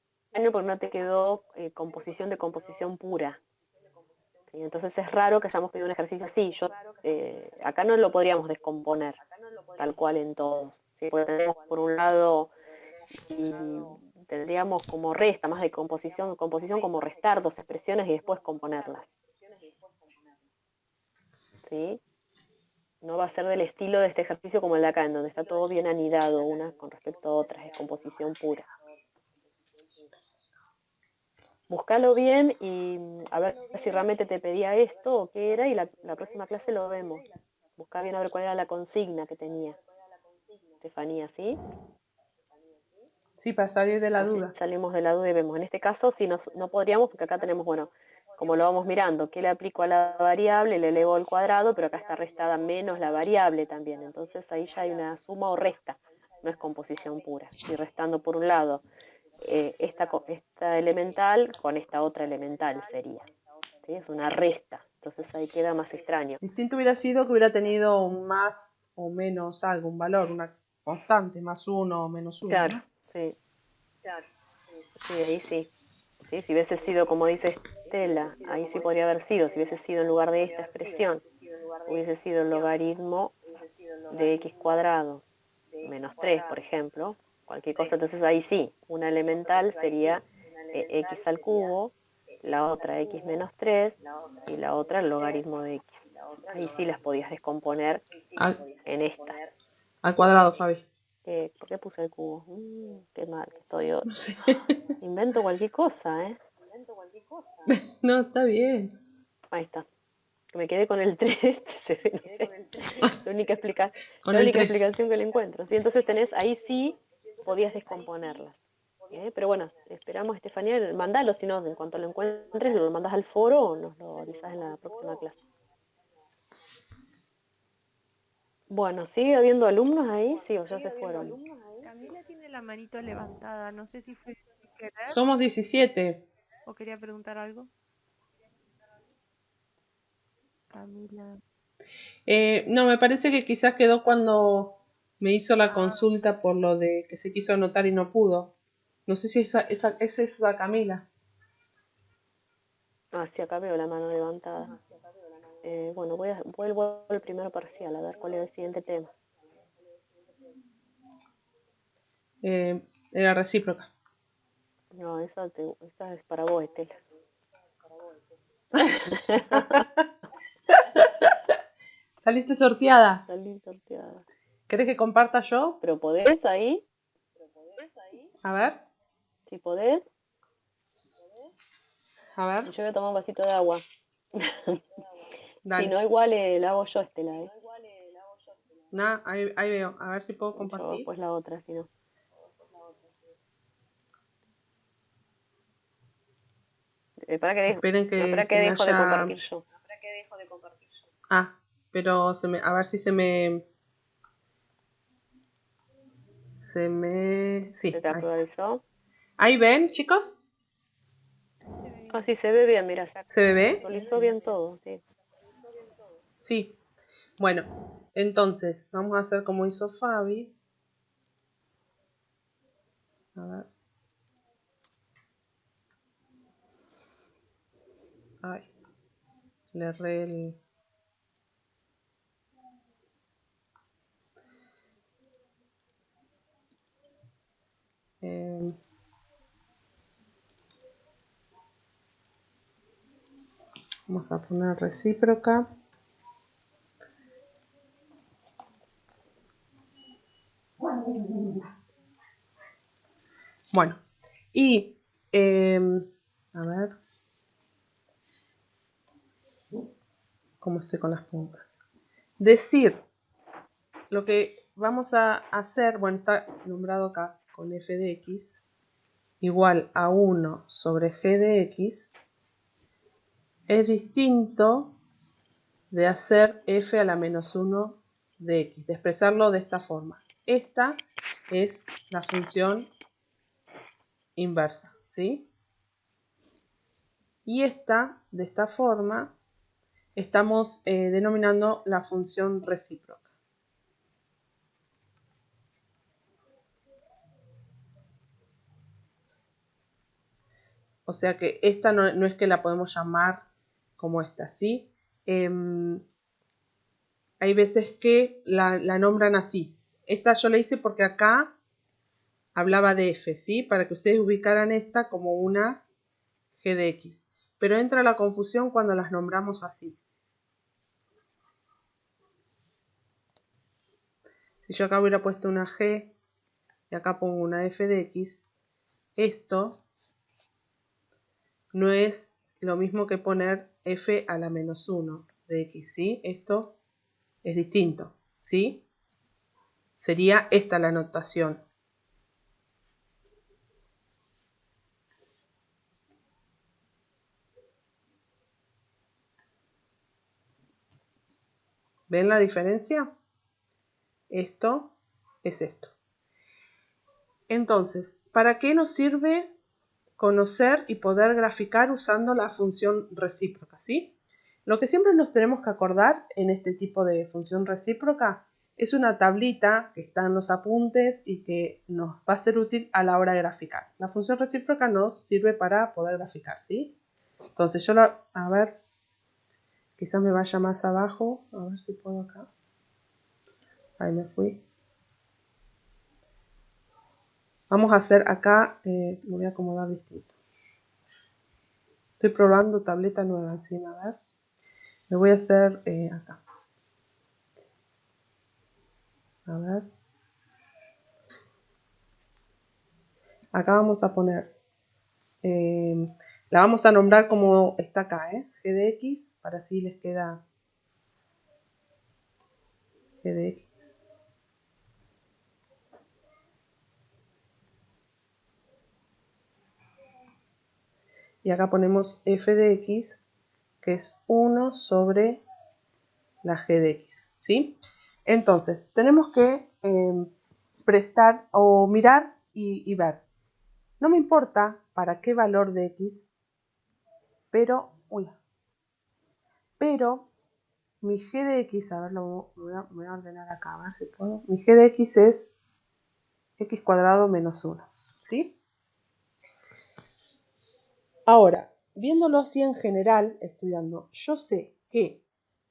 porque no te quedó composición de composición pura. ¿Sí? Entonces es raro que hayamos pedido un ejercicio así. Acá no lo podríamos descomponer tal cual en todos. ¿Sí? Porque tenemos por un lado y tendríamos como resta, más de composición como restar dos expresiones y después componerlas. ¿Sí? No va a ser del estilo de este ejercicio como el de acá, en donde está todo bien anidado una con respecto a otras, es composición pura. Búscalo bien y a ver si realmente te pedía esto o qué era y la próxima clase lo vemos. Busca bien a ver cuál era la consigna que tenía Estefanía, ¿sí? Sí, para salir de la Así duda. salimos de la duda y vemos. En este caso sí no podríamos porque acá tenemos, bueno, como lo vamos mirando, ¿qué le aplico a la variable? Le elevo al cuadrado, pero acá está restada menos la variable también. Entonces ahí ya hay una suma o resta, no es composición pura. Estoy restando por un lado esta elemental con esta otra elemental sería. ¿Sí? Es una resta, entonces ahí queda más extraño. Distinto hubiera sido que hubiera tenido un más o menos algo, un valor, una constante, más uno o menos uno. Claro, ¿no? sí. Sí, ahí sí. Sí. Si hubiese sido, como dice Estela, ahí sí podría haber sido, si hubiese sido en lugar de esta expresión, hubiese sido el logaritmo de x cuadrado menos 3, por ejemplo, cualquier cosa, entonces ahí sí, una elemental sería x al cubo, la otra x menos 3 y la otra el logaritmo de x. Ahí sí las podías descomponer en esta. Al cuadrado, Fabi. ¿Por qué puse el cubo? Qué mal que estoy hoy. No sé. Invento cualquier cosa, ¿eh? No, está bien. Ahí está. Que me quedé con el 3, no sé. La única, Con la el única 3. explicación que le encuentro. ¿Sí? Entonces ahí sí podías descomponerlas. Pero bueno, esperamos, Estefanía, mandalo, si no, en cuanto lo encuentres, lo mandas al foro o nos lo avisas en la próxima clase. Bueno, ¿sigue habiendo alumnos ahí? Sí, o ya se fueron. Camila tiene la manito levantada, no sé si fue sin querer Somos 17. o quería preguntar algo. Camila. No, me parece que quizás quedó cuando me hizo la Ah, consulta por lo de que se quiso anotar y no pudo. No sé si esa es esa Camila. Ah, sí, acá veo la mano levantada. Bueno, vuelvo al primer parcial, a ver cuál es el siguiente tema. Era recíproca. No, esa es para vos, Estela. Saliste sorteada. Salí sorteada. ¿Querés que comparta yo? Pero podés ahí, A ver, si podés. a ver. Yo voy a tomar un vasito de agua. Si Dale. no, igual la hago yo, Estela, Ahí veo. A ver si puedo Yo compartir. después la otra, si no. Esperen que Espera que se me dejo de haya... compartir yo. Ah, pero a ver si se me... ¿Se Sí, te ahí. actualizó? ¿Ahí ven, chicos? Se ve Ah, bien. sí, se ve bien, mira, ¿Se se ve? actualizó bien todo, sí. Sí. Bueno, entonces, vamos a hacer como hizo Fabi. A ver. Ay, le erré el... eh, vamos a poner recíproca. Bueno, y a ver cómo estoy con las puntas. Decir lo que vamos a hacer, bueno, está nombrado acá con f de x igual a 1 sobre g de x, es distinto de hacer f a la menos 1 de x, de expresarlo de esta forma. Esta es la función inversa, ¿sí? Y esta, de esta forma, estamos denominando la función recíproca. O sea que esta no es que la podemos llamar como esta, ¿sí? Hay veces que la nombran así. Esta yo la hice porque acá hablaba de f, ¿sí? Para que ustedes ubicaran esta como una g de x. Pero entra la confusión cuando las nombramos así. Si yo acá hubiera puesto una g y acá pongo una f de x, esto no es lo mismo que poner f a la menos 1 de x, ¿sí? Esto es distinto, ¿sí? Sería esta la notación. ¿Ven la diferencia? Esto es esto. Entonces, ¿para qué nos sirve conocer y poder graficar usando la función recíproca, ¿sí? Lo que siempre nos tenemos que acordar en este tipo de función recíproca es una tablita que está en los apuntes y que nos va a ser útil a la hora de graficar. La función recíproca nos sirve para poder graficar, ¿sí? Entonces a ver, quizás me vaya más abajo, a ver si puedo acá. Ahí me fui. Vamos a hacer acá, me voy a acomodar distinto. Estoy probando tableta nueva encima, a ver. Le voy a hacer acá. A ver. Acá vamos a poner, la vamos a nombrar como está acá, g de x, para así les queda g de x. Y acá ponemos f de x, que es 1 sobre la g de x, ¿sí? Entonces, tenemos que prestar o mirar y ver. No me importa para qué valor de x, pero mi g de x, a ver, me voy a ordenar acá, a ver si puedo. Mi g de x es x cuadrado menos 1, ¿sí? Ahora, viéndolo así en general, estudiando, yo sé que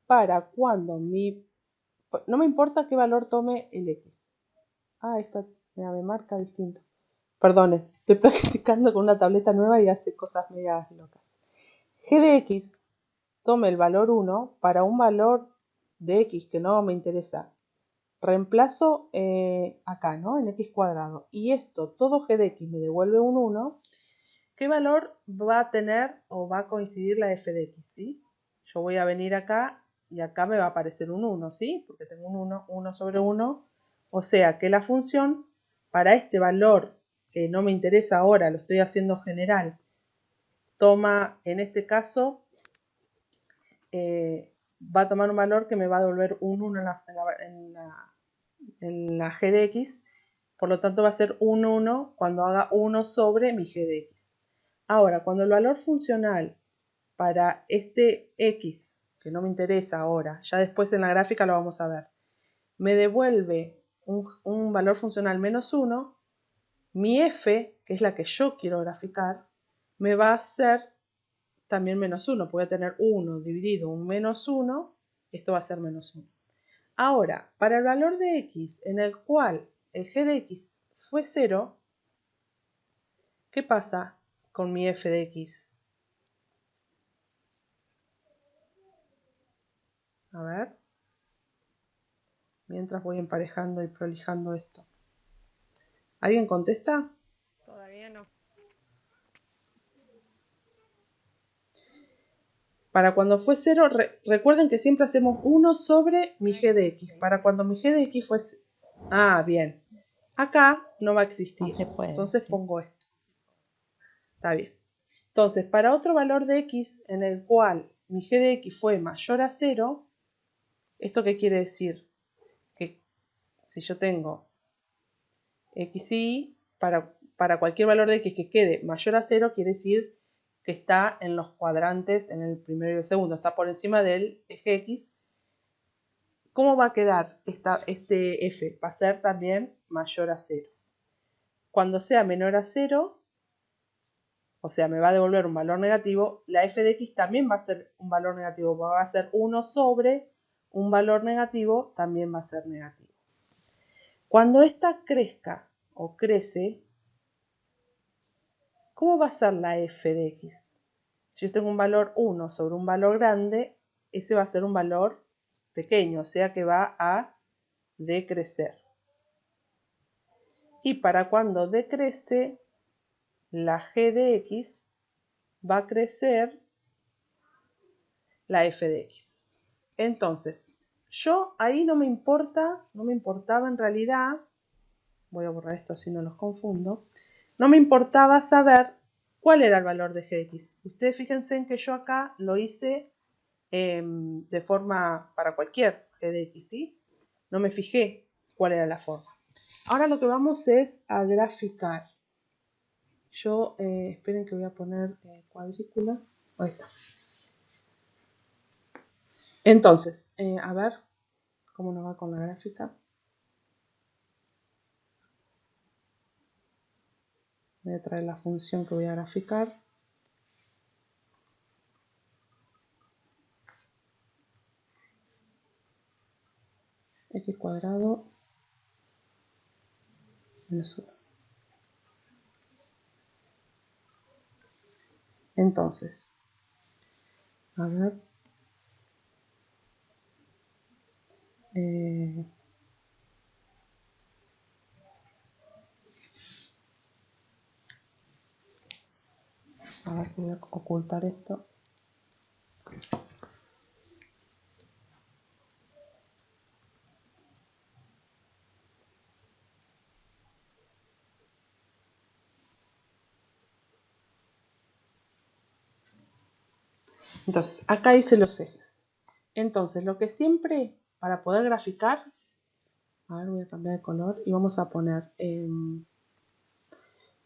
para cuando no me importa qué valor tome el x. Ah, esta me marca distinto. Perdone, estoy practicando con una tableta nueva y hace cosas medias locas. G de x tome el valor 1 para un valor de x que no me interesa. Reemplazo acá, ¿no? En x cuadrado. Y esto, todo g de x me devuelve un 1. ¿Qué valor va a tener o va a coincidir la f de x? ¿Sí? Yo voy a venir acá y acá me va a aparecer un 1, ¿sí? Porque tengo un 1 sobre 1. O sea que la función para este valor que no me interesa ahora, lo estoy haciendo general, toma, en este caso, va a tomar un valor que me va a devolver un 1 en la g de x. Por lo tanto va a ser un 1 cuando haga 1 sobre mi g de x. Ahora, cuando el valor funcional para este x, que no me interesa ahora, ya después en la gráfica lo vamos a ver, me devuelve un valor funcional menos 1, mi f, que es la que yo quiero graficar, me va a ser también menos 1. Voy a tener 1 dividido un menos 1, esto va a ser menos 1. Ahora, para el valor de x en el cual el g de x fue 0, ¿qué pasa con mi f de x? A ver, mientras voy emparejando y prolijando esto. ¿Alguien contesta? Todavía no. Para cuando fue 0, recuerden que siempre hacemos 1 sobre mi g de x. Para cuando mi g de x fue 0. Ah, bien. Acá no va a existir. No se puede. Entonces Sí. pongo esto. Está bien. Entonces, para otro valor de x en el cual mi g de x fue mayor a 0, ¿esto qué quiere decir? Que si yo tengo x y y, para cualquier valor de x que quede mayor a 0, quiere decir que está en los cuadrantes, en el primero y el segundo, está por encima del eje x. ¿Cómo va a quedar este f? Va a ser también mayor a 0. Cuando sea menor a 0, o sea, me va a devolver un valor negativo, la f de x también va a ser un valor negativo, va a ser 1 sobre un valor negativo, también va a ser negativo. Cuando esta crezca o crece, ¿cómo va a ser la f de x? Si yo tengo un valor 1 sobre un valor grande, ese va a ser un valor pequeño, o sea que va a decrecer. Y para cuando decrece, la g de x va a crecer la f de x. Entonces, yo ahí no me importaba en realidad, voy a borrar esto así no los confundo, no me importaba saber cuál era el valor de g de x. Ustedes fíjense en que yo acá lo hice de forma para cualquier g de x, ¿sí? No me fijé cuál era la forma. Ahora lo que vamos es a graficar. Yo, esperen que voy a poner cuadrícula. Ahí está. Entonces, a ver cómo nos va con la gráfica. Voy a traer la función que voy a graficar. X cuadrado menos 1. Entonces, a ver. A ver, voy a ocultar esto. Entonces, acá hice los ejes. Entonces, lo que siempre, para poder graficar, a ver, voy a cambiar de color y vamos a poner,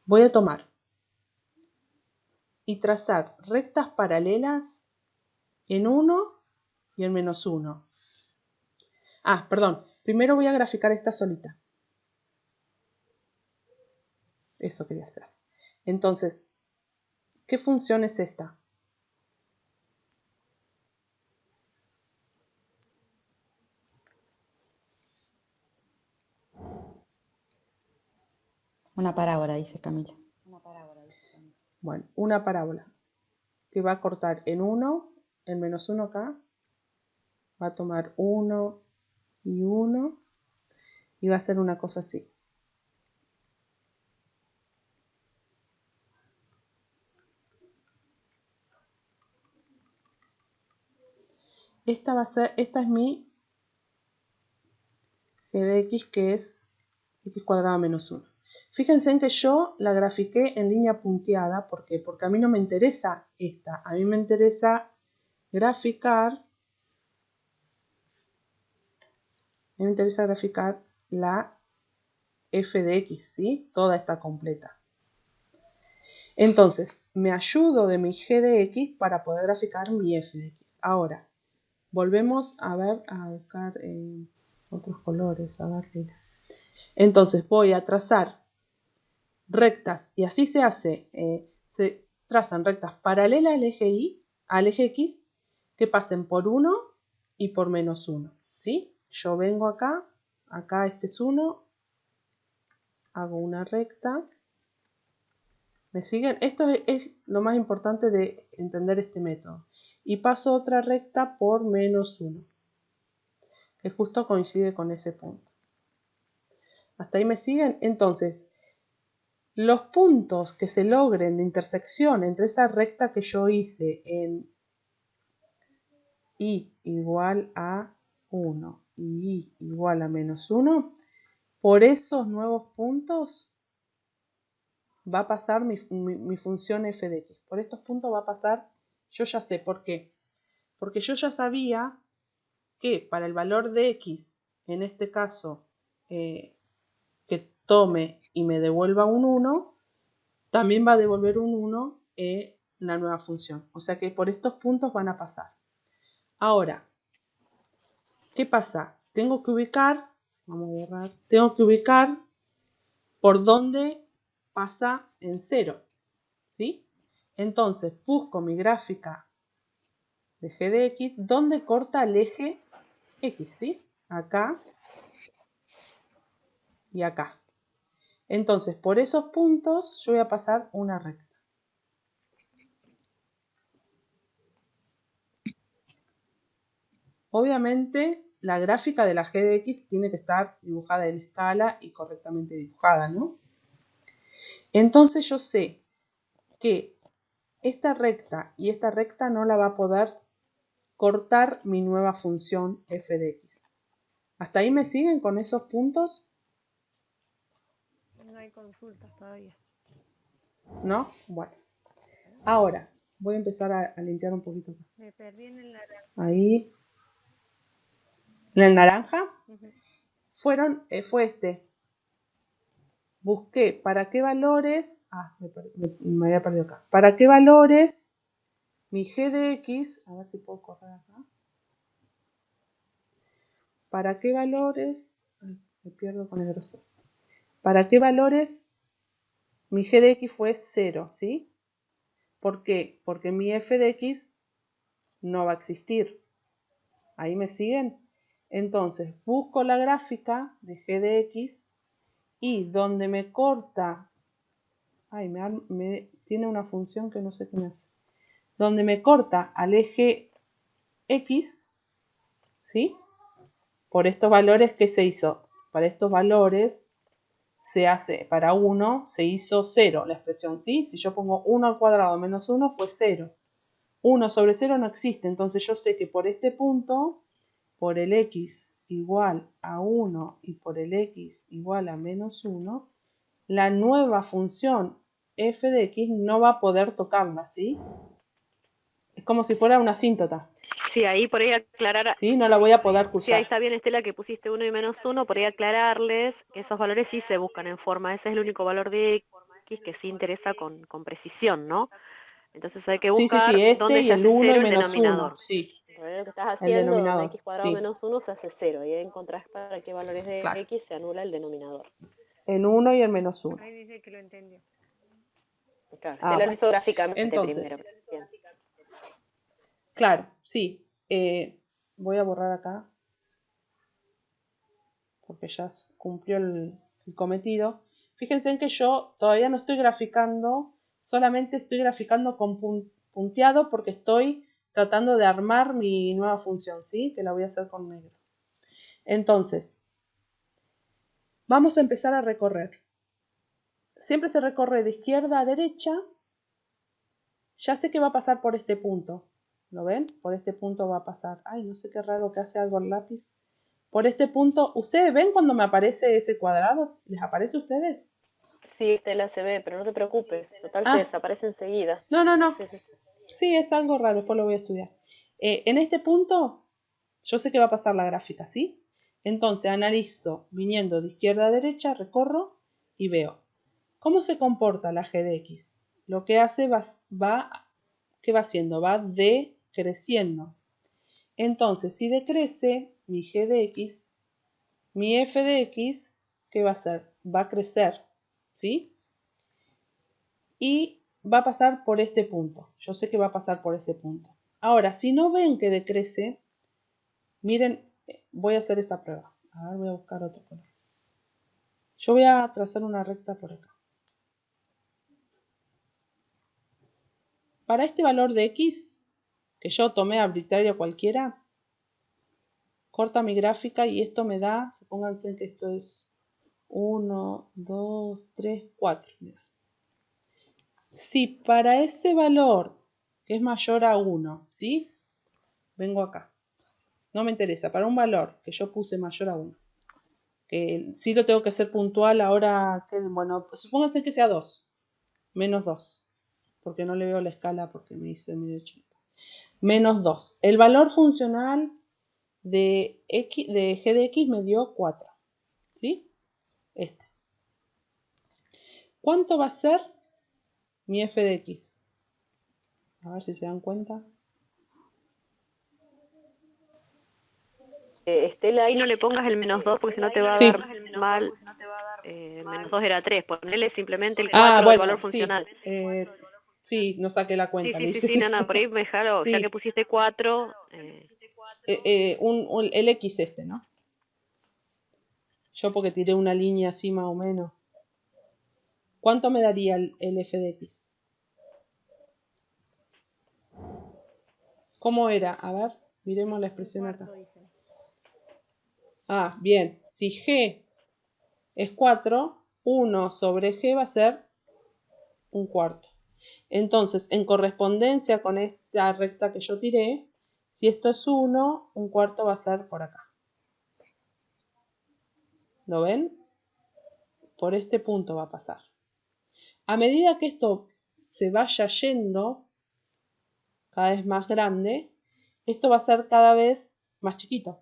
voy a tomar y trazar rectas paralelas en 1 y en menos 1. Ah, perdón, primero voy a graficar esta solita. Eso quería hacer. Entonces, ¿Qué función es esta? Una parábola, dice Camila. Bueno, una parábola que va a cortar en 1, el menos 1 acá, va a tomar 1 y 1 y va a hacer una cosa así. Esta es mi g de x, que es x cuadrado menos 1. Fíjense en que yo la grafiqué en línea punteada. ¿Por qué? Porque a mí no me interesa esta. A mí me interesa graficar la f de x, ¿sí? Toda está completa. Entonces, me ayudo de mi g de x para poder graficar mi f de x. Ahora, volvemos a buscar otros colores. A ver, mira. Entonces, voy a trazar rectas, y así se hace. Se trazan rectas paralelas al eje x, que pasen por 1 y por menos 1, ¿sí? Yo vengo acá este es 1, hago una recta. ¿Me siguen? Esto es lo más importante de entender este método. Y paso otra recta por menos 1, que justo coincide con ese punto. ¿Hasta ahí me siguen? Entonces, los puntos que se logren de intersección entre esa recta que yo hice en y igual a 1 y y igual a menos 1, por esos nuevos puntos va a pasar mi función f de x. Por estos puntos va a pasar, yo ya sé por qué. Porque yo ya sabía que para el valor de x, en este caso, que tome y me devuelva un 1, también va a devolver un 1 la nueva función. O sea que por estos puntos van a pasar. Ahora, ¿qué pasa? Tengo que ubicar por dónde pasa en 0, ¿sí? Entonces busco mi gráfica de g de x, donde corta el eje x, ¿sí? Acá y acá. Entonces, por esos puntos yo voy a pasar una recta. Obviamente, la gráfica de la g de x tiene que estar dibujada en escala y correctamente dibujada, ¿no? Entonces yo sé que esta recta y esta recta no la va a poder cortar mi nueva función f de x. ¿Hasta ahí me siguen con esos puntos? No hay consultas todavía. ¿No? Bueno. Ahora, voy a empezar a limpiar un poquito más. Me perdí en el naranja. Ahí. En el naranja Ujú. fue este. Busqué para qué valores. Me había perdido acá. ¿Para qué valores mi g de x? A ver si puedo correr acá. ¿Para qué valores? Me pierdo con el grosor. ¿Para qué valores mi g de x fue 0? ¿Sí? ¿Por qué? Porque mi f de x no va a existir. ¿Ahí me siguen? Entonces, busco la gráfica de g de x y donde me corta, tiene una función que no sé qué me hace. Donde me corta al eje x, ¿sí? Por estos valores, ¿qué se hizo? Para estos valores se hace, para 1 se hizo 0 la expresión, ¿sí? Si yo pongo 1 al cuadrado menos 1 fue 0. 1 sobre 0 no existe, entonces yo sé que por este punto, por el x igual a 1 y por el x igual a menos 1, la nueva función f de x no va a poder tocarla, ¿sí? Es como si fuera una asíntota. Sí, ahí por ahí aclarar, ¿Sí? No la voy a poder sí, ahí cruzar. está bien, Estela, que pusiste 1 y menos 1, por ahí aclararles que esos valores sí se buscan en forma, ese es el único valor de x que sí interesa con precisión, ¿no? Entonces hay que Sí, buscar este dónde y se el hace 1 y 0 el menos 1, denominador. sí. Entonces, lo que estás El haciendo, donde denominador, x cuadrado sí, menos 1 se hace 0, y ahí encontrás para qué valores de claro. x se anula el denominador. El 1 y el menos 1. Ahí dice que lo entendió. Claro, Ah, te lo bueno. analizo gráficamente Entonces, primero. Bien. claro, sí. Voy a borrar acá porque ya cumplió el cometido. Fíjense en que yo todavía no estoy graficando, solamente estoy graficando con punteado porque estoy tratando de armar mi nueva función, ¿sí? Que la voy a hacer con negro. Entonces, vamos a empezar a recorrer. Siempre se recorre de izquierda a derecha. Ya sé que va a pasar por este punto. ¿Lo ven? Por este punto va a pasar. Ay, no sé qué raro que hace algo el lápiz. Por este punto, ¿ustedes ven cuando me aparece ese cuadrado? ¿Les aparece a ustedes? Sí, Estela se ve, pero no te preocupes. Total se Ah, desaparece enseguida. no, no, no. Sí, sí. Sí, es algo raro, después lo voy a estudiar. En este punto, yo sé que va a pasar la gráfica, ¿sí? Entonces analizo viniendo de izquierda a derecha, recorro y veo cómo se comporta la g de x. Lo que hace ¿qué va haciendo? Va decreciendo. Entonces, si decrece mi g de x, mi f de x, ¿qué va a hacer? Va a crecer, ¿sí? Y va a pasar por este punto. Yo sé que va a pasar por ese punto. Ahora, si no ven que decrece, miren, voy a hacer esta prueba. A ver, voy a buscar otro color. Yo voy a trazar una recta por acá. Para este valor de x, que yo tomé arbitrario cualquiera, corta mi gráfica y esto me da, supónganse que esto es 1, 2, 3, 4. Si para ese valor, que es mayor a 1, ¿sí? Vengo acá. No me interesa, para un valor que yo puse mayor a 1. Que sí lo tengo que hacer puntual ahora, que, bueno, supónganse que sea 2, menos 2, porque no le veo la escala porque me dice medio chiquito. Menos 2. El valor funcional de g de x me dio 4, ¿sí? Este. ¿Cuánto va a ser mi f de x? A ver si se dan cuenta. Estela, ahí no le pongas el -2 porque si no te va a Sí. dar mal. El -2 era 3. Ponele simplemente el 4 Ah, del bueno, valor sí. funcional. Sí, no saqué la Sí, cuenta, sí, me sí, dice. sí, nana, por ahí me jalo. Ya Sí. que pusiste 4, El x este, ¿no? Yo porque tiré una línea así más o menos. ¿Cuánto me daría el f de x? ¿Cómo era? A ver, miremos la expresión acá. Ah, bien. Si g es 4, 1 sobre g va a ser un cuarto. Entonces, en correspondencia con esta recta que yo tiré, si esto es 1, un cuarto va a ser por acá. ¿Lo ven? Por este punto va a pasar. A medida que esto se vaya yendo cada vez más grande, esto va a ser cada vez más chiquito,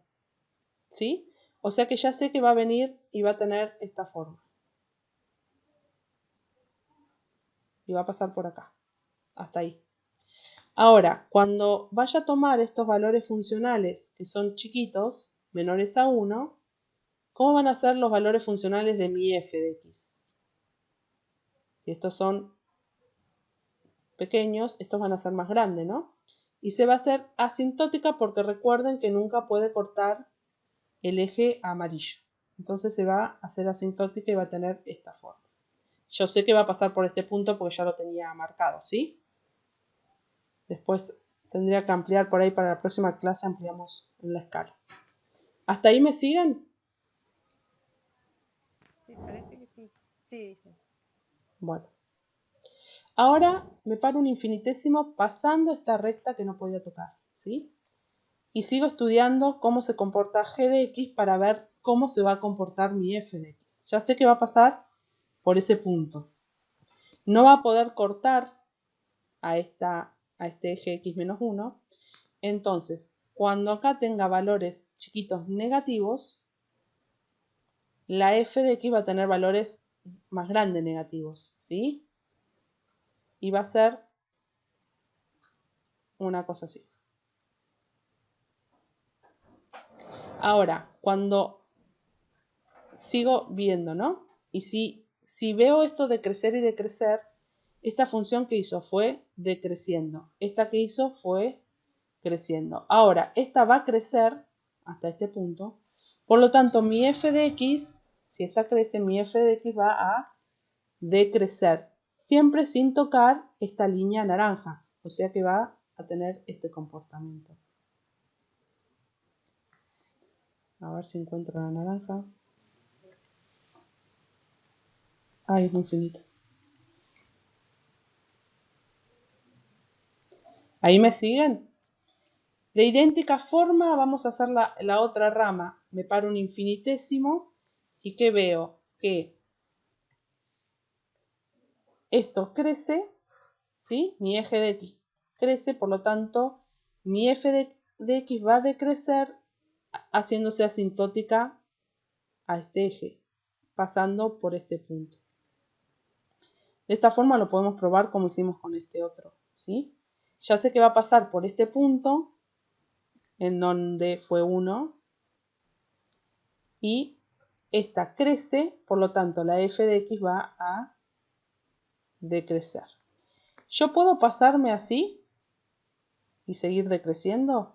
¿sí? O sea que ya sé que va a venir y va a tener esta forma. Y va a pasar por acá, hasta ahí. Ahora, cuando vaya a tomar estos valores funcionales que son chiquitos, menores a 1, ¿cómo van a ser los valores funcionales de mi f de x? Si estos son pequeños, estos van a ser más grandes, ¿no? Y se va a hacer asintótica porque recuerden que nunca puede cortar el eje amarillo. Entonces se va a hacer asintótica y va a tener esta forma. Yo sé que va a pasar por este punto porque ya lo tenía marcado, ¿sí? Después tendría que ampliar por ahí para la próxima clase, ampliamos en la escala. ¿Hasta ahí me siguen? Sí, parece que sí. Sí, dice. Bueno. Ahora me paro un infinitésimo pasando esta recta que no podía tocar, ¿sí? Y sigo estudiando cómo se comporta g de x para ver cómo se va a comportar mi f de x. Ya sé que va a pasar por ese punto. No va a poder cortar a este eje x menos 1. Entonces, cuando acá tenga valores chiquitos negativos, la f de x va a tener valores más grandes negativos, ¿sí? Y va a ser una cosa así. Ahora, cuando sigo viendo, ¿no? Y si veo esto de crecer y de crecer, esta función que hizo fue decreciendo. Esta que hizo fue creciendo. Ahora, esta va a crecer hasta este punto. Por lo tanto, mi f de x, si esta crece, mi f de x va a decrecer. Siempre sin tocar esta línea naranja. O sea que va a tener este comportamiento. A ver si encuentro la naranja. Ay, es muy finita. ¿Ahí me siguen? De idéntica forma vamos a hacer la otra rama. Me paro un infinitésimo y ¿qué veo? Que esto crece, ¿sí? Mi eje de x crece, por lo tanto, mi f de x va a decrecer haciéndose asintótica a este eje, pasando por este punto. De esta forma lo podemos probar como hicimos con este otro, ¿sí? Ya sé que va a pasar por este punto, en donde fue 1, y esta crece, por lo tanto la f de x va a decrecer. ¿Yo puedo pasarme así y seguir decreciendo?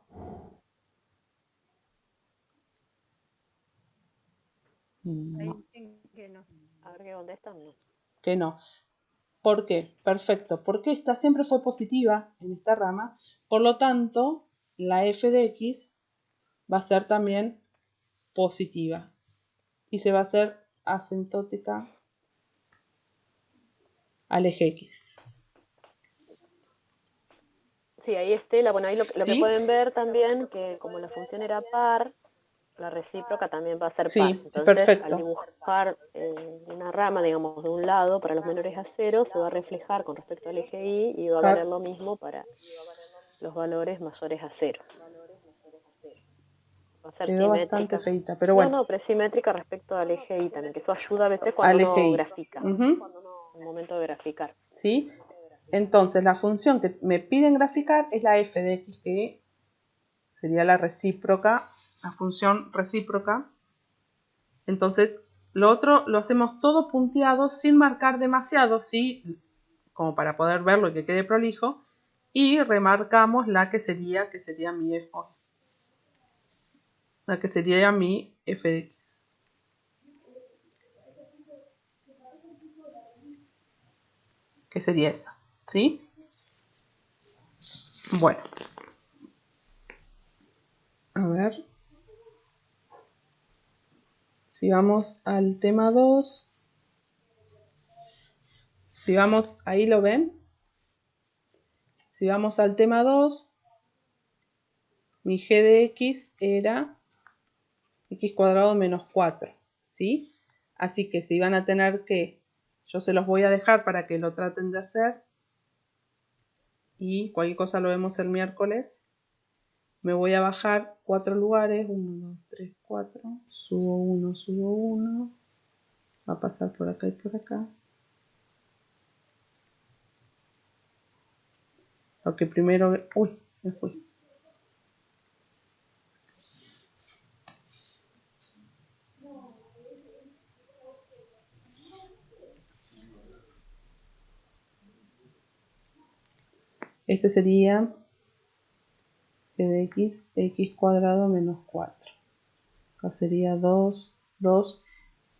Ahí No, dicen que no. A ver qué contestan, no. que no. ¿Por qué? Perfecto, porque esta siempre fue positiva en esta rama, por lo tanto, la f de x va a ser también positiva y se va a hacer asintótica al eje x. Sí, ahí Estela, bueno, ahí lo que ¿Sí? pueden ver también, que como la función era par, la recíproca también va a ser par. Sí, Entonces, perfecto. al dibujar una rama, digamos, de un lado para los menores a cero, se va a reflejar con respecto al eje y va a valer lo mismo para los valores mayores a cero. Va a ser Quedó bastante simétrica. feita, pero bueno. No, pero es simétrica respecto al eje y también, que eso ayuda a veces Al cuando eje uno y. grafica, Ujú. en el momento de graficar. ¿Sí? Entonces, la función que me piden graficar es la f de x, que sería la recíproca, la función recíproca. Entonces, lo otro lo hacemos todo punteado sin marcar demasiado, ¿sí? Como para poder verlo y que quede prolijo. Y remarcamos la que sería mi f, la que sería mi f de x. Que sería esa, ¿sí? Bueno. A ver. Si vamos al tema 2. Si vamos, ahí lo ven. Si vamos al tema 2, mi g de x era x cuadrado menos 4, ¿sí? Así que si van a tener que, yo se los voy a dejar para que lo traten de hacer, y cualquier cosa lo vemos el miércoles. Me voy a bajar 4 lugares, 1, 2, 3, 4, subo 1, va a pasar por acá y por acá. Lo que primero, uy, me fui. Este sería g de x, x cuadrado menos 4. Acá sería 2, 2,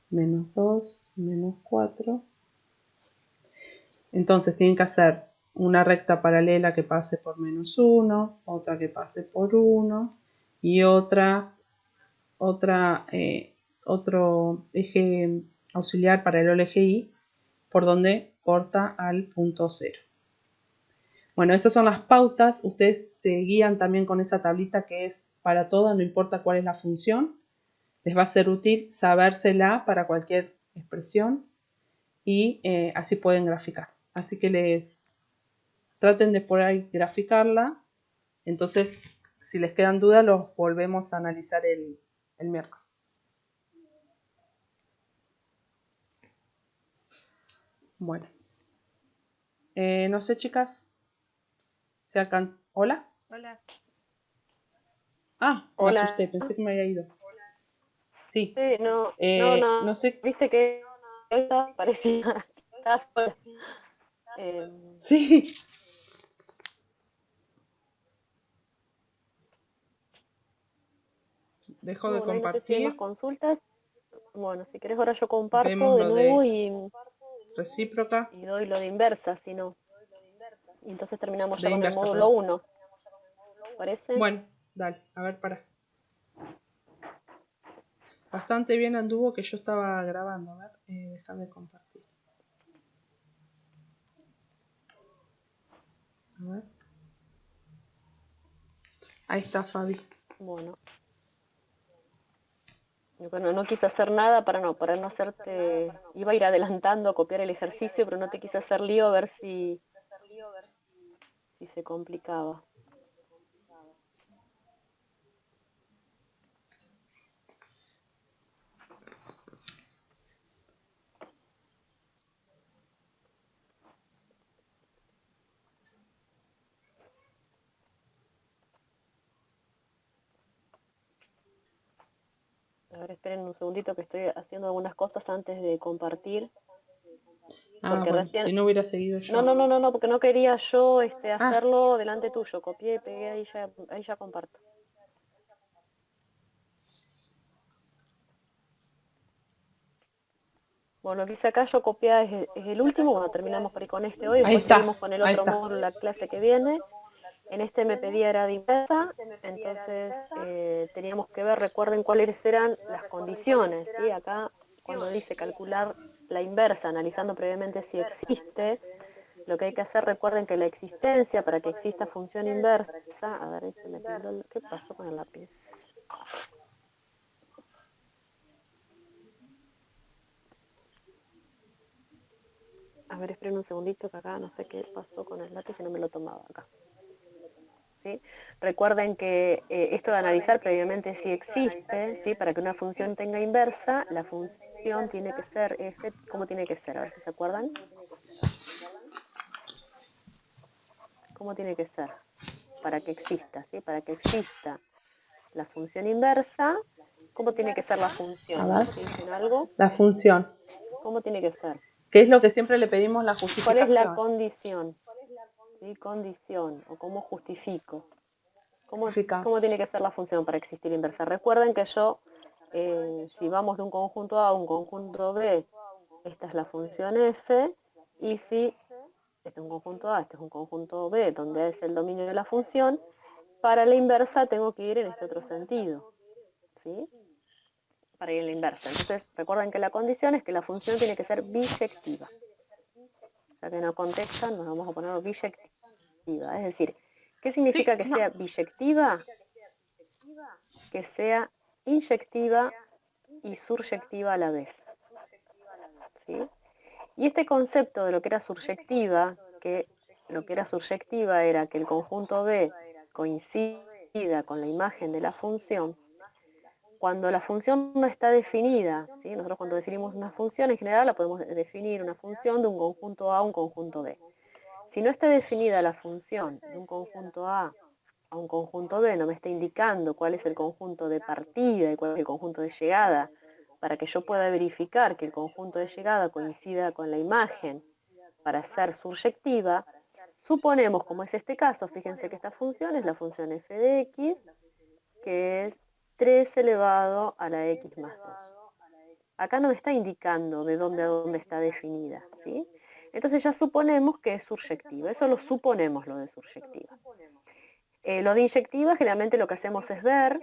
menos 2, menos 4. Entonces tienen que hacer una recta paralela que pase por menos 1, otra que pase por 1 y otro eje auxiliar paralelo al eje y por donde corta al punto 0. Bueno, esas son las pautas. Ustedes se guían también con esa tablita que es para todo, no importa cuál es la función. Les va a ser útil sabérsela para cualquier expresión y así pueden graficar. Así que les traten de por ahí graficarla. Entonces, si les quedan dudas, los volvemos a analizar el miércoles. Bueno. No sé, chicas. ¿Hola? Hola. Ah, me Hola. asusté, pensé que me había ido. Sí. Sí, No sé. viste que parecía. Estás sola. Sí. Dejo de Bueno, ahí no sé si hay más compartir. consultas. Bueno, si querés ahora yo Vemos comparto de lo nuevo de recíproca y doy lo de inversa, si no. Y entonces terminamos ya de con el inversa, módulo perdón. 1, ¿parece? Bueno, dale, a ver, para. Bastante bien anduvo que yo estaba grabando. A ver, dejar de compartir. A ver. Ahí está, Fabi. Bueno, y bueno, no quise hacer nada para no hacerte, iba a ir adelantando a copiar el ejercicio, pero no te quise hacer lío a ver si se complicaba. A ver, esperen un segundito que estoy haciendo algunas cosas antes de compartir, Ah, porque bueno, recién, si no hubiera seguido yo. no, porque no quería yo Ah, hacerlo delante tuyo, copié y pegué, ahí ya comparto. Bueno, lo que hice acá yo copié es el último, bueno, terminamos por ahí con este hoy, ahí después está, seguimos con el ahí otro está. módulo, la clase que viene. En este me pedía era de inversa, entonces teníamos que ver, recuerden cuáles eran las condiciones, ¿sí? Acá cuando dice calcular la inversa, analizando previamente si existe, lo que hay que hacer, recuerden que la existencia, para que exista función inversa, a ver, ahí se me tildó ¿qué pasó con el lápiz? A ver, esperen un segundito que acá no sé qué pasó con el lápiz que no me lo tomaba acá. ¿Sí? Recuerden que esto de analizar previamente si existe, ¿sí? Para que una función tenga inversa, la función tiene que ser f, ¿cómo tiene que ser? A ver si se acuerdan. ¿Cómo tiene que ser? Para que exista, ¿sí? Para que exista la función inversa, ¿cómo tiene que ser la A función? A ver, ver si dicen algo. la función. ¿Cómo tiene que ser? ¿Qué es lo que siempre le pedimos la ¿Cuál es la justificación? condición? ¿Sí? Condición, o cómo justifico. Justifica. ¿Cómo tiene que ser la función para existir inversa? Recuerden que yo, si vamos de un conjunto A a un conjunto B, esta es la función f, y si este es un conjunto A, este es un conjunto B, donde es el dominio de la función, para la inversa tengo que ir en este otro sentido, ¿sí? Para ir en la inversa. Entonces, recuerden que la condición es que la función tiene que ser biyectiva. Ya que no contestan, nos vamos a poner biyectiva. Es decir, ¿qué significa Sí, que no. sea biyectiva? Que sea inyectiva y suryectiva a la vez, ¿sí? Y este concepto de lo que era suryectiva, que lo que era suryectiva era que el conjunto B coincida con la imagen de la función, cuando la función no está definida, ¿sí? Nosotros cuando definimos una función en general la podemos definir una función de un conjunto A a un conjunto B. Si no está definida la función de un conjunto A un conjunto B, no me está indicando cuál es el conjunto de partida y cuál es el conjunto de llegada, para que yo pueda verificar que el conjunto de llegada coincida con la imagen para ser suryectiva, suponemos, como es este caso, fíjense que esta función es la función f de x, que es 3 elevado a la x más 2. Acá no me está indicando de dónde a dónde está definida, ¿sí? Entonces ya suponemos que es suryectiva, eso lo suponemos lo de suryectiva. Lo de inyectiva generalmente lo que hacemos es ver,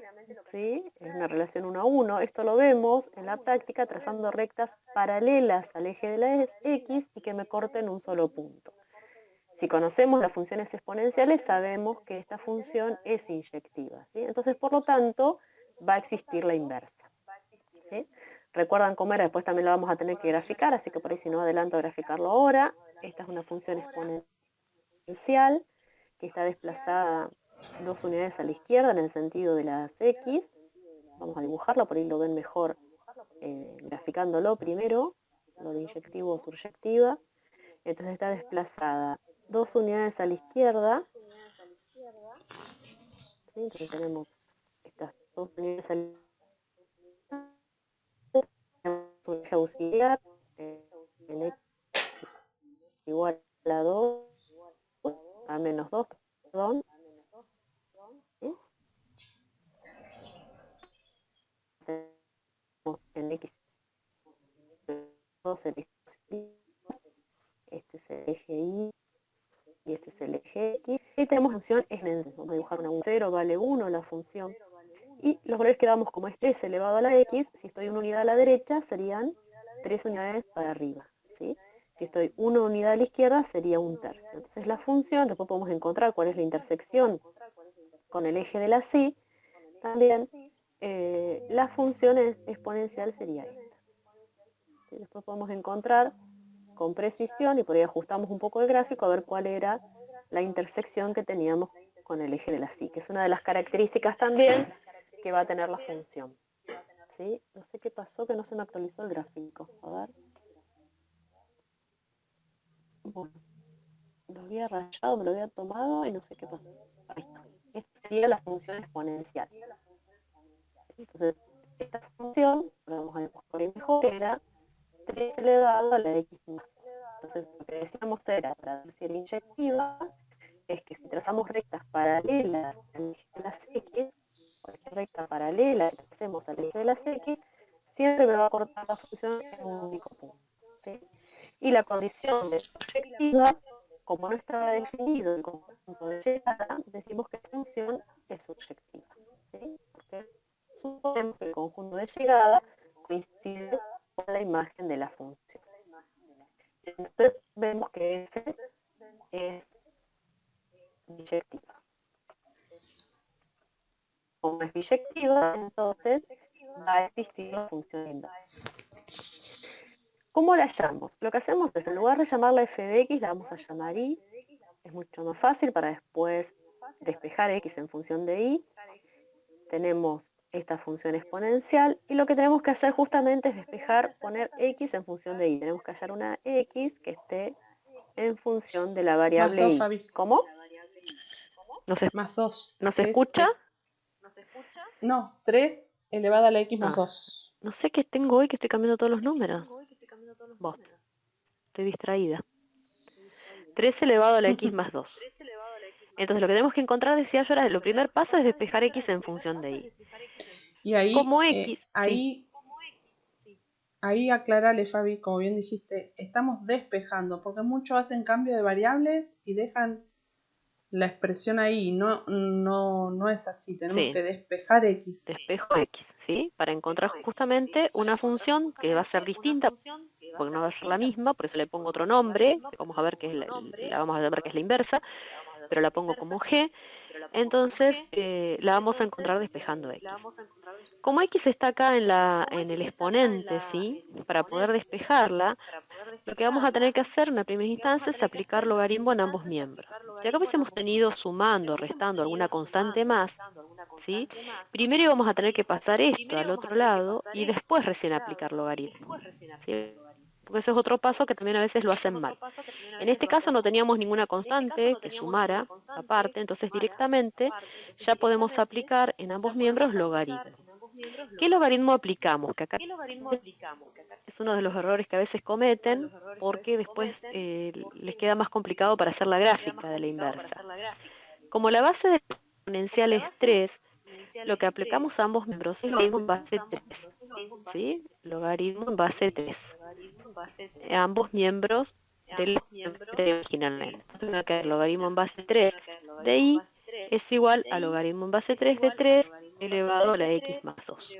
¿sí? Es una relación 1 a 1, esto lo vemos en la práctica trazando rectas paralelas al eje de la x y que me corten un solo punto. Si conocemos las funciones exponenciales sabemos que esta función es inyectiva, ¿sí? Entonces por lo tanto va a existir la inversa, ¿sí? Recuerdan cómo era, después también la vamos a tener que graficar, así que por ahí si no adelanto a graficarlo ahora. Esta es una función exponencial que está desplazada 2 unidades a la izquierda en el sentido de las x. Vamos a dibujarlo, por ahí lo ven mejor graficándolo primero, lo de inyectivo o suryectiva. Entonces está desplazada 2 unidades a la izquierda, ¿sí? Entonces tenemos estas 2 unidades a la izquierda, tenemos un eje auxiliar en x igual a 2, a menos 2, perdón. ¿Sí? Tenemos en X 2 el eje positivo, este es el eje Y y este es el eje X. Y tenemos función exponencial. Vamos a dibujar una 0 vale 1 la función. Y los valores que damos como este es elevado a la X, si estoy una unidad a la derecha serían 3 unidades para arriba, ¿sí? Si estoy una unidad a la izquierda sería 1/3. Entonces la función, después podemos encontrar cuál es la intersección con el eje de la Y. También la función exponencial sería esta. ¿Sí? Después podemos encontrar con precisión, y por ahí ajustamos un poco el gráfico, a ver cuál era la intersección que teníamos con el eje de la Y, que es una de las características también que va a tener la función. ¿Sí? No sé qué pasó, que no se me actualizó el gráfico. A ver. Bueno, lo había rayado, me lo había tomado y no sé qué pasó. Ahí está. Esta sería la función exponencial. Entonces, esta función, la vamos a dibujar ahí mejor, era 3 elevado a la X más 2. Entonces, lo que decíamos era, para decir inyectiva, es que si trazamos rectas paralelas al eje de las X, cualquier recta paralela que hacemos al eje de las X, siempre me va a cortar la función en un único punto. ¿Sí? Y la condición de proyectiva, como no estaba definido el conjunto de llegada, decimos que la función es surjectiva. ¿Sí? Porque suponemos que el conjunto de llegada coincide con la imagen de la función. Entonces vemos que F es biyectiva. Como es biyectiva, entonces va a existir la función inversa. ¿Cómo la llamamos? Lo que hacemos es, en lugar de llamarla f de x, la vamos a llamar y. Es mucho más fácil para después despejar x en función de y. Tenemos esta función exponencial y lo que tenemos que hacer justamente es despejar, poner x en función de y. Tenemos que hallar una x que esté en función de la variable Más 2, y. Fabi. ¿Cómo? Más 2. ¿No se escucha? No, 3 elevado a la X más Ah, 2. no sé qué tengo hoy que estoy cambiando todos los números. Vos, estoy distraída. 3 elevado a la x más 2. Entonces lo que tenemos que encontrar, decía yo, era lo primer paso es despejar x en función de y. Y ahí, Como x, sí. ahí aclarale, Fabi, como bien dijiste, estamos despejando, porque muchos hacen cambio de variables y dejan la expresión ahí. No es así, tenemos Sí. que despejar x. Despejo x, ¿sí? Para encontrar justamente una función que va a ser distinta, porque no va a ser la misma, por eso le pongo otro nombre, que vamos a ver que es la vamos a llamar que es la inversa, pero la pongo como g. Entonces la vamos a encontrar despejando x. Como x está acá en el exponente, ¿sí? Para poder despejarla, lo que vamos a tener que hacer en la primera instancia es aplicar logaritmo en ambos miembros. Si acá hubiésemos tenido sumando, restando alguna constante más, ¿sí? Primero íbamos a tener que pasar esto al otro lado y después recién aplicar logaritmo, ¿sí? Porque eso es otro paso que también a veces lo hacen mal. En este caso no teníamos ninguna constante que sumara aparte, entonces directamente ya podemos aplicar en ambos miembros logaritmo. ¿Qué logaritmo aplicamos? Que acá es uno de los errores que a veces cometen porque después les queda más complicado para hacer la gráfica de la inversa. Como la base del exponencial es 3, lo que aplicamos a ambos miembros es logaritmo en base 3. ¿Sí? Logaritmo en base 3. Ambos miembros del originalmente. Entonces, que el logaritmo en base 3 de y es igual a logaritmo en base 3 de 3 elevado a la x más 2.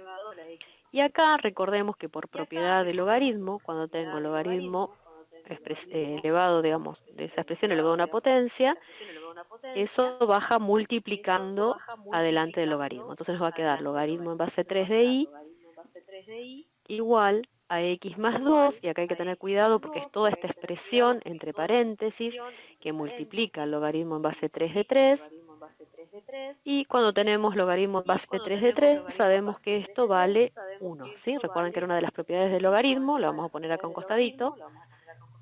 Y acá recordemos que por propiedad de logaritmo, cuando tengo logaritmo elevado, digamos, de esa expresión elevado a una potencia, eso baja multiplicando adelante del logaritmo. Entonces nos va a quedar logaritmo en base 3 de y igual a x más 2, y acá hay que tener cuidado porque es toda esta expresión entre paréntesis que multiplica el logaritmo en base 3 de 3, y cuando tenemos logaritmo en base 3 de 3 sabemos que esto vale 1, ¿sí? Recuerden que era una de las propiedades del logaritmo, la vamos a poner acá a un costadito,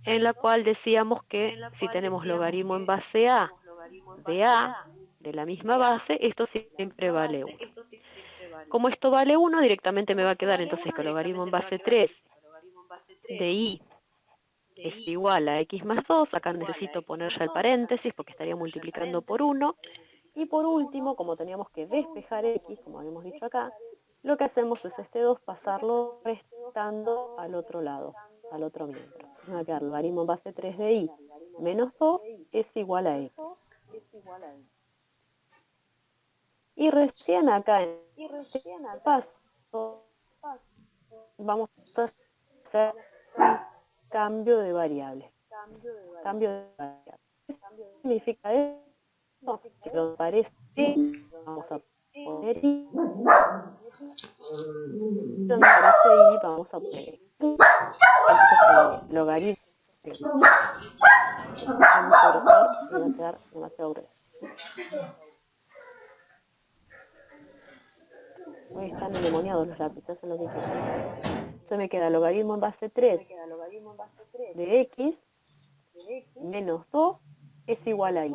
en la cual decíamos que si tenemos logaritmo en base a, de la misma base, esto siempre vale 1. Como esto vale 1, directamente me va a quedar entonces que el logaritmo en base 3 de y es igual a x más 2, acá necesito poner ya el paréntesis porque estaría multiplicando por 1, y por último, como teníamos que despejar x, como habíamos dicho acá, lo que hacemos es este 2 pasarlo restando al otro lado, al otro miembro. Nos va a quedar logaritmo en base 3 de y menos 2 es igual a x. Y recién acá en este paso vamos a hacer un cambio de variable. ¿Qué significa esto? Que lo parece, vamos a poner y, donde aparece y vamos a poner x. Entonces, logaritmo de mucho grosor y va a quedar demasiado grueso. Hoy están endemoniados los lápices, hacen lo que quieren. Entonces me queda logaritmo en base 3 de x menos 2 es igual a y.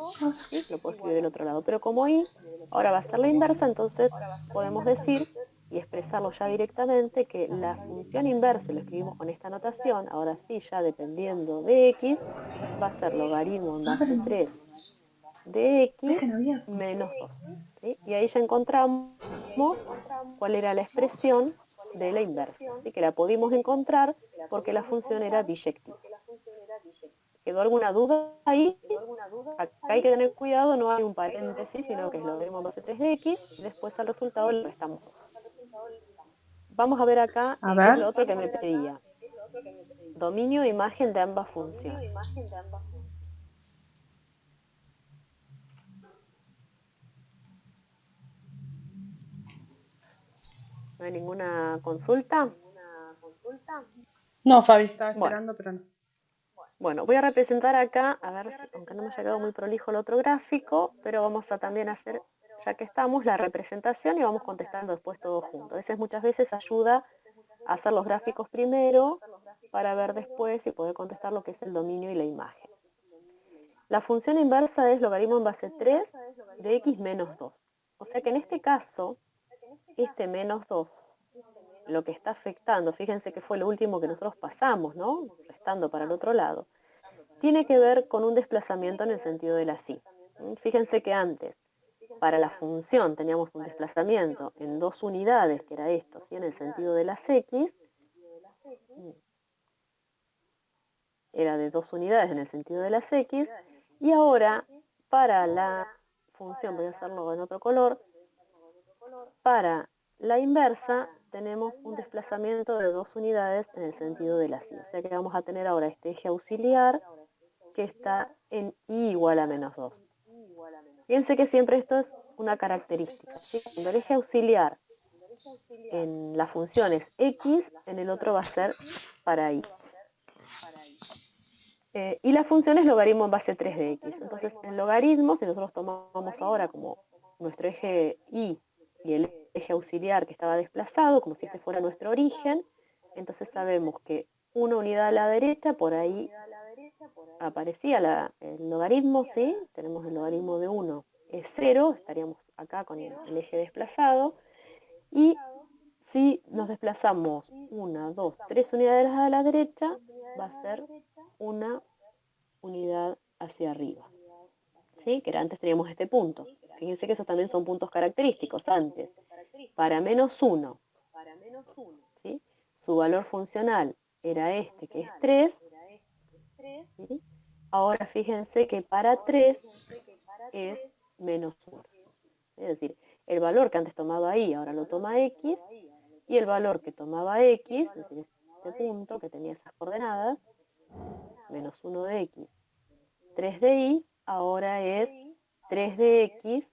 ¿Sí? Lo puedo escribir del otro lado. Pero como y ahora va a ser la inversa, entonces podemos decir y expresarlo ya directamente que la función inversa, lo escribimos con esta notación, ahora sí, ya dependiendo de x, va a ser logaritmo en base 3 de x menos 2. ¿Sí? Y ahí ya encontramos cuál era la expresión de la inversa. Así que la pudimos encontrar porque la función era biyectiva. ¿Quedó alguna duda ahí? Acá hay que tener cuidado, no hay un paréntesis, sino que es logaritmo en base 3 de x, y después al resultado le restamos 2. Vamos a ver acá A qué es lo ver. otro que me pedía. Dominio e imagen de ambas funciones. ¿No hay ninguna consulta? No, Fabi, estaba Bueno, esperando, pero no. Bueno, voy a representar acá, a ver, aunque no me haya quedado muy prolijo el otro gráfico, pero vamos a también hacer, ya que estamos, la representación y vamos contestando después todo junto. A veces, muchas veces ayuda a hacer los gráficos primero para ver después y poder contestar lo que es el dominio y la imagen. La función inversa es logaritmo en base 3 de x menos 2. O sea que en este caso, este menos 2, lo que está afectando, fíjense que fue lo último que nosotros pasamos, ¿no? Restando para el otro lado, tiene que ver con un desplazamiento en el sentido de la y. Fíjense que antes, para la función teníamos un desplazamiento en 2 unidades, que era esto, ¿sí? En el sentido de las x, era de 2 unidades en el sentido de las x, y ahora para la función, voy a hacerlo en otro color, para la inversa tenemos un desplazamiento de 2 unidades en el sentido de las y. O sea que vamos a tener ahora este eje auxiliar que está en y igual a menos 2. Fíjense que siempre esto es una característica, ¿sí? Cuando el eje auxiliar en la función es x, en el otro va a ser para y. Y la función es logaritmo en base 3 de x. Entonces, el logaritmo, si nosotros tomamos ahora como nuestro eje y el eje auxiliar que estaba desplazado, como si este fuera nuestro origen, entonces sabemos que una unidad a la derecha, por ahí aparecía el logaritmo, ¿sí? Tenemos el logaritmo de 1 es 0, estaríamos acá con el eje desplazado, y si nos desplazamos 1, 2, 3 unidades a la derecha, va a ser una unidad hacia arriba, ¿sí? Que antes teníamos este punto. Fíjense que esos también son puntos característicos. Antes, para menos 1, ¿sí? Su valor funcional era este, que es 3, ¿sí? Ahora fíjense que para 3 es menos 1. Es decir, el valor que antes tomaba y ahora lo toma x, y el valor que tomaba x, es decir, este punto que tenía esas coordenadas, menos 1 de x, 3 de y, ahora es 3 de x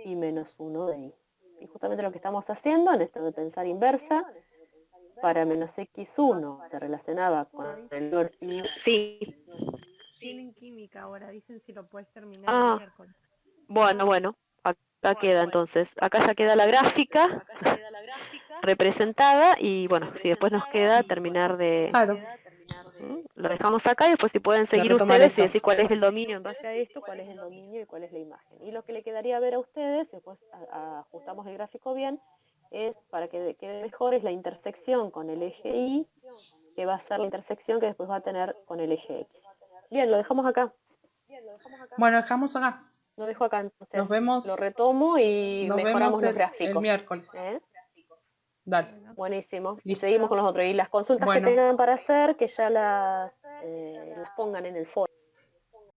y menos 1 de y. Y justamente lo que estamos haciendo en esto de pensar inversa, para menos x1 se relacionaba con el valor... Sí. Tienen química ahora, dicen si lo puedes terminar el Ah, miércoles. bueno, acá queda entonces. Acá ya queda la gráfica representada y bueno, si después nos queda terminar de... Claro, Lo dejamos acá y después si pueden de seguir retomar ustedes y eso. decir cuál es el dominio en base a esto, cuál es el dominio y cuál es la imagen. Y lo que le quedaría ver a ustedes, después ajustamos el gráfico bien, es para que quede mejor, es la intersección con el eje Y que va a ser la intersección que después va a tener con el eje X. Bien, lo dejamos acá. Bueno, dejamos acá. Lo dejo acá, entonces Nos vemos. lo retomo y Nos mejoramos vemos los el gráficos. miércoles. Dale. Bueno, Buenísimo. Y Listo. seguimos con los otros. Y las consultas Bueno. que tengan para hacer, que ya las pongan en el foro.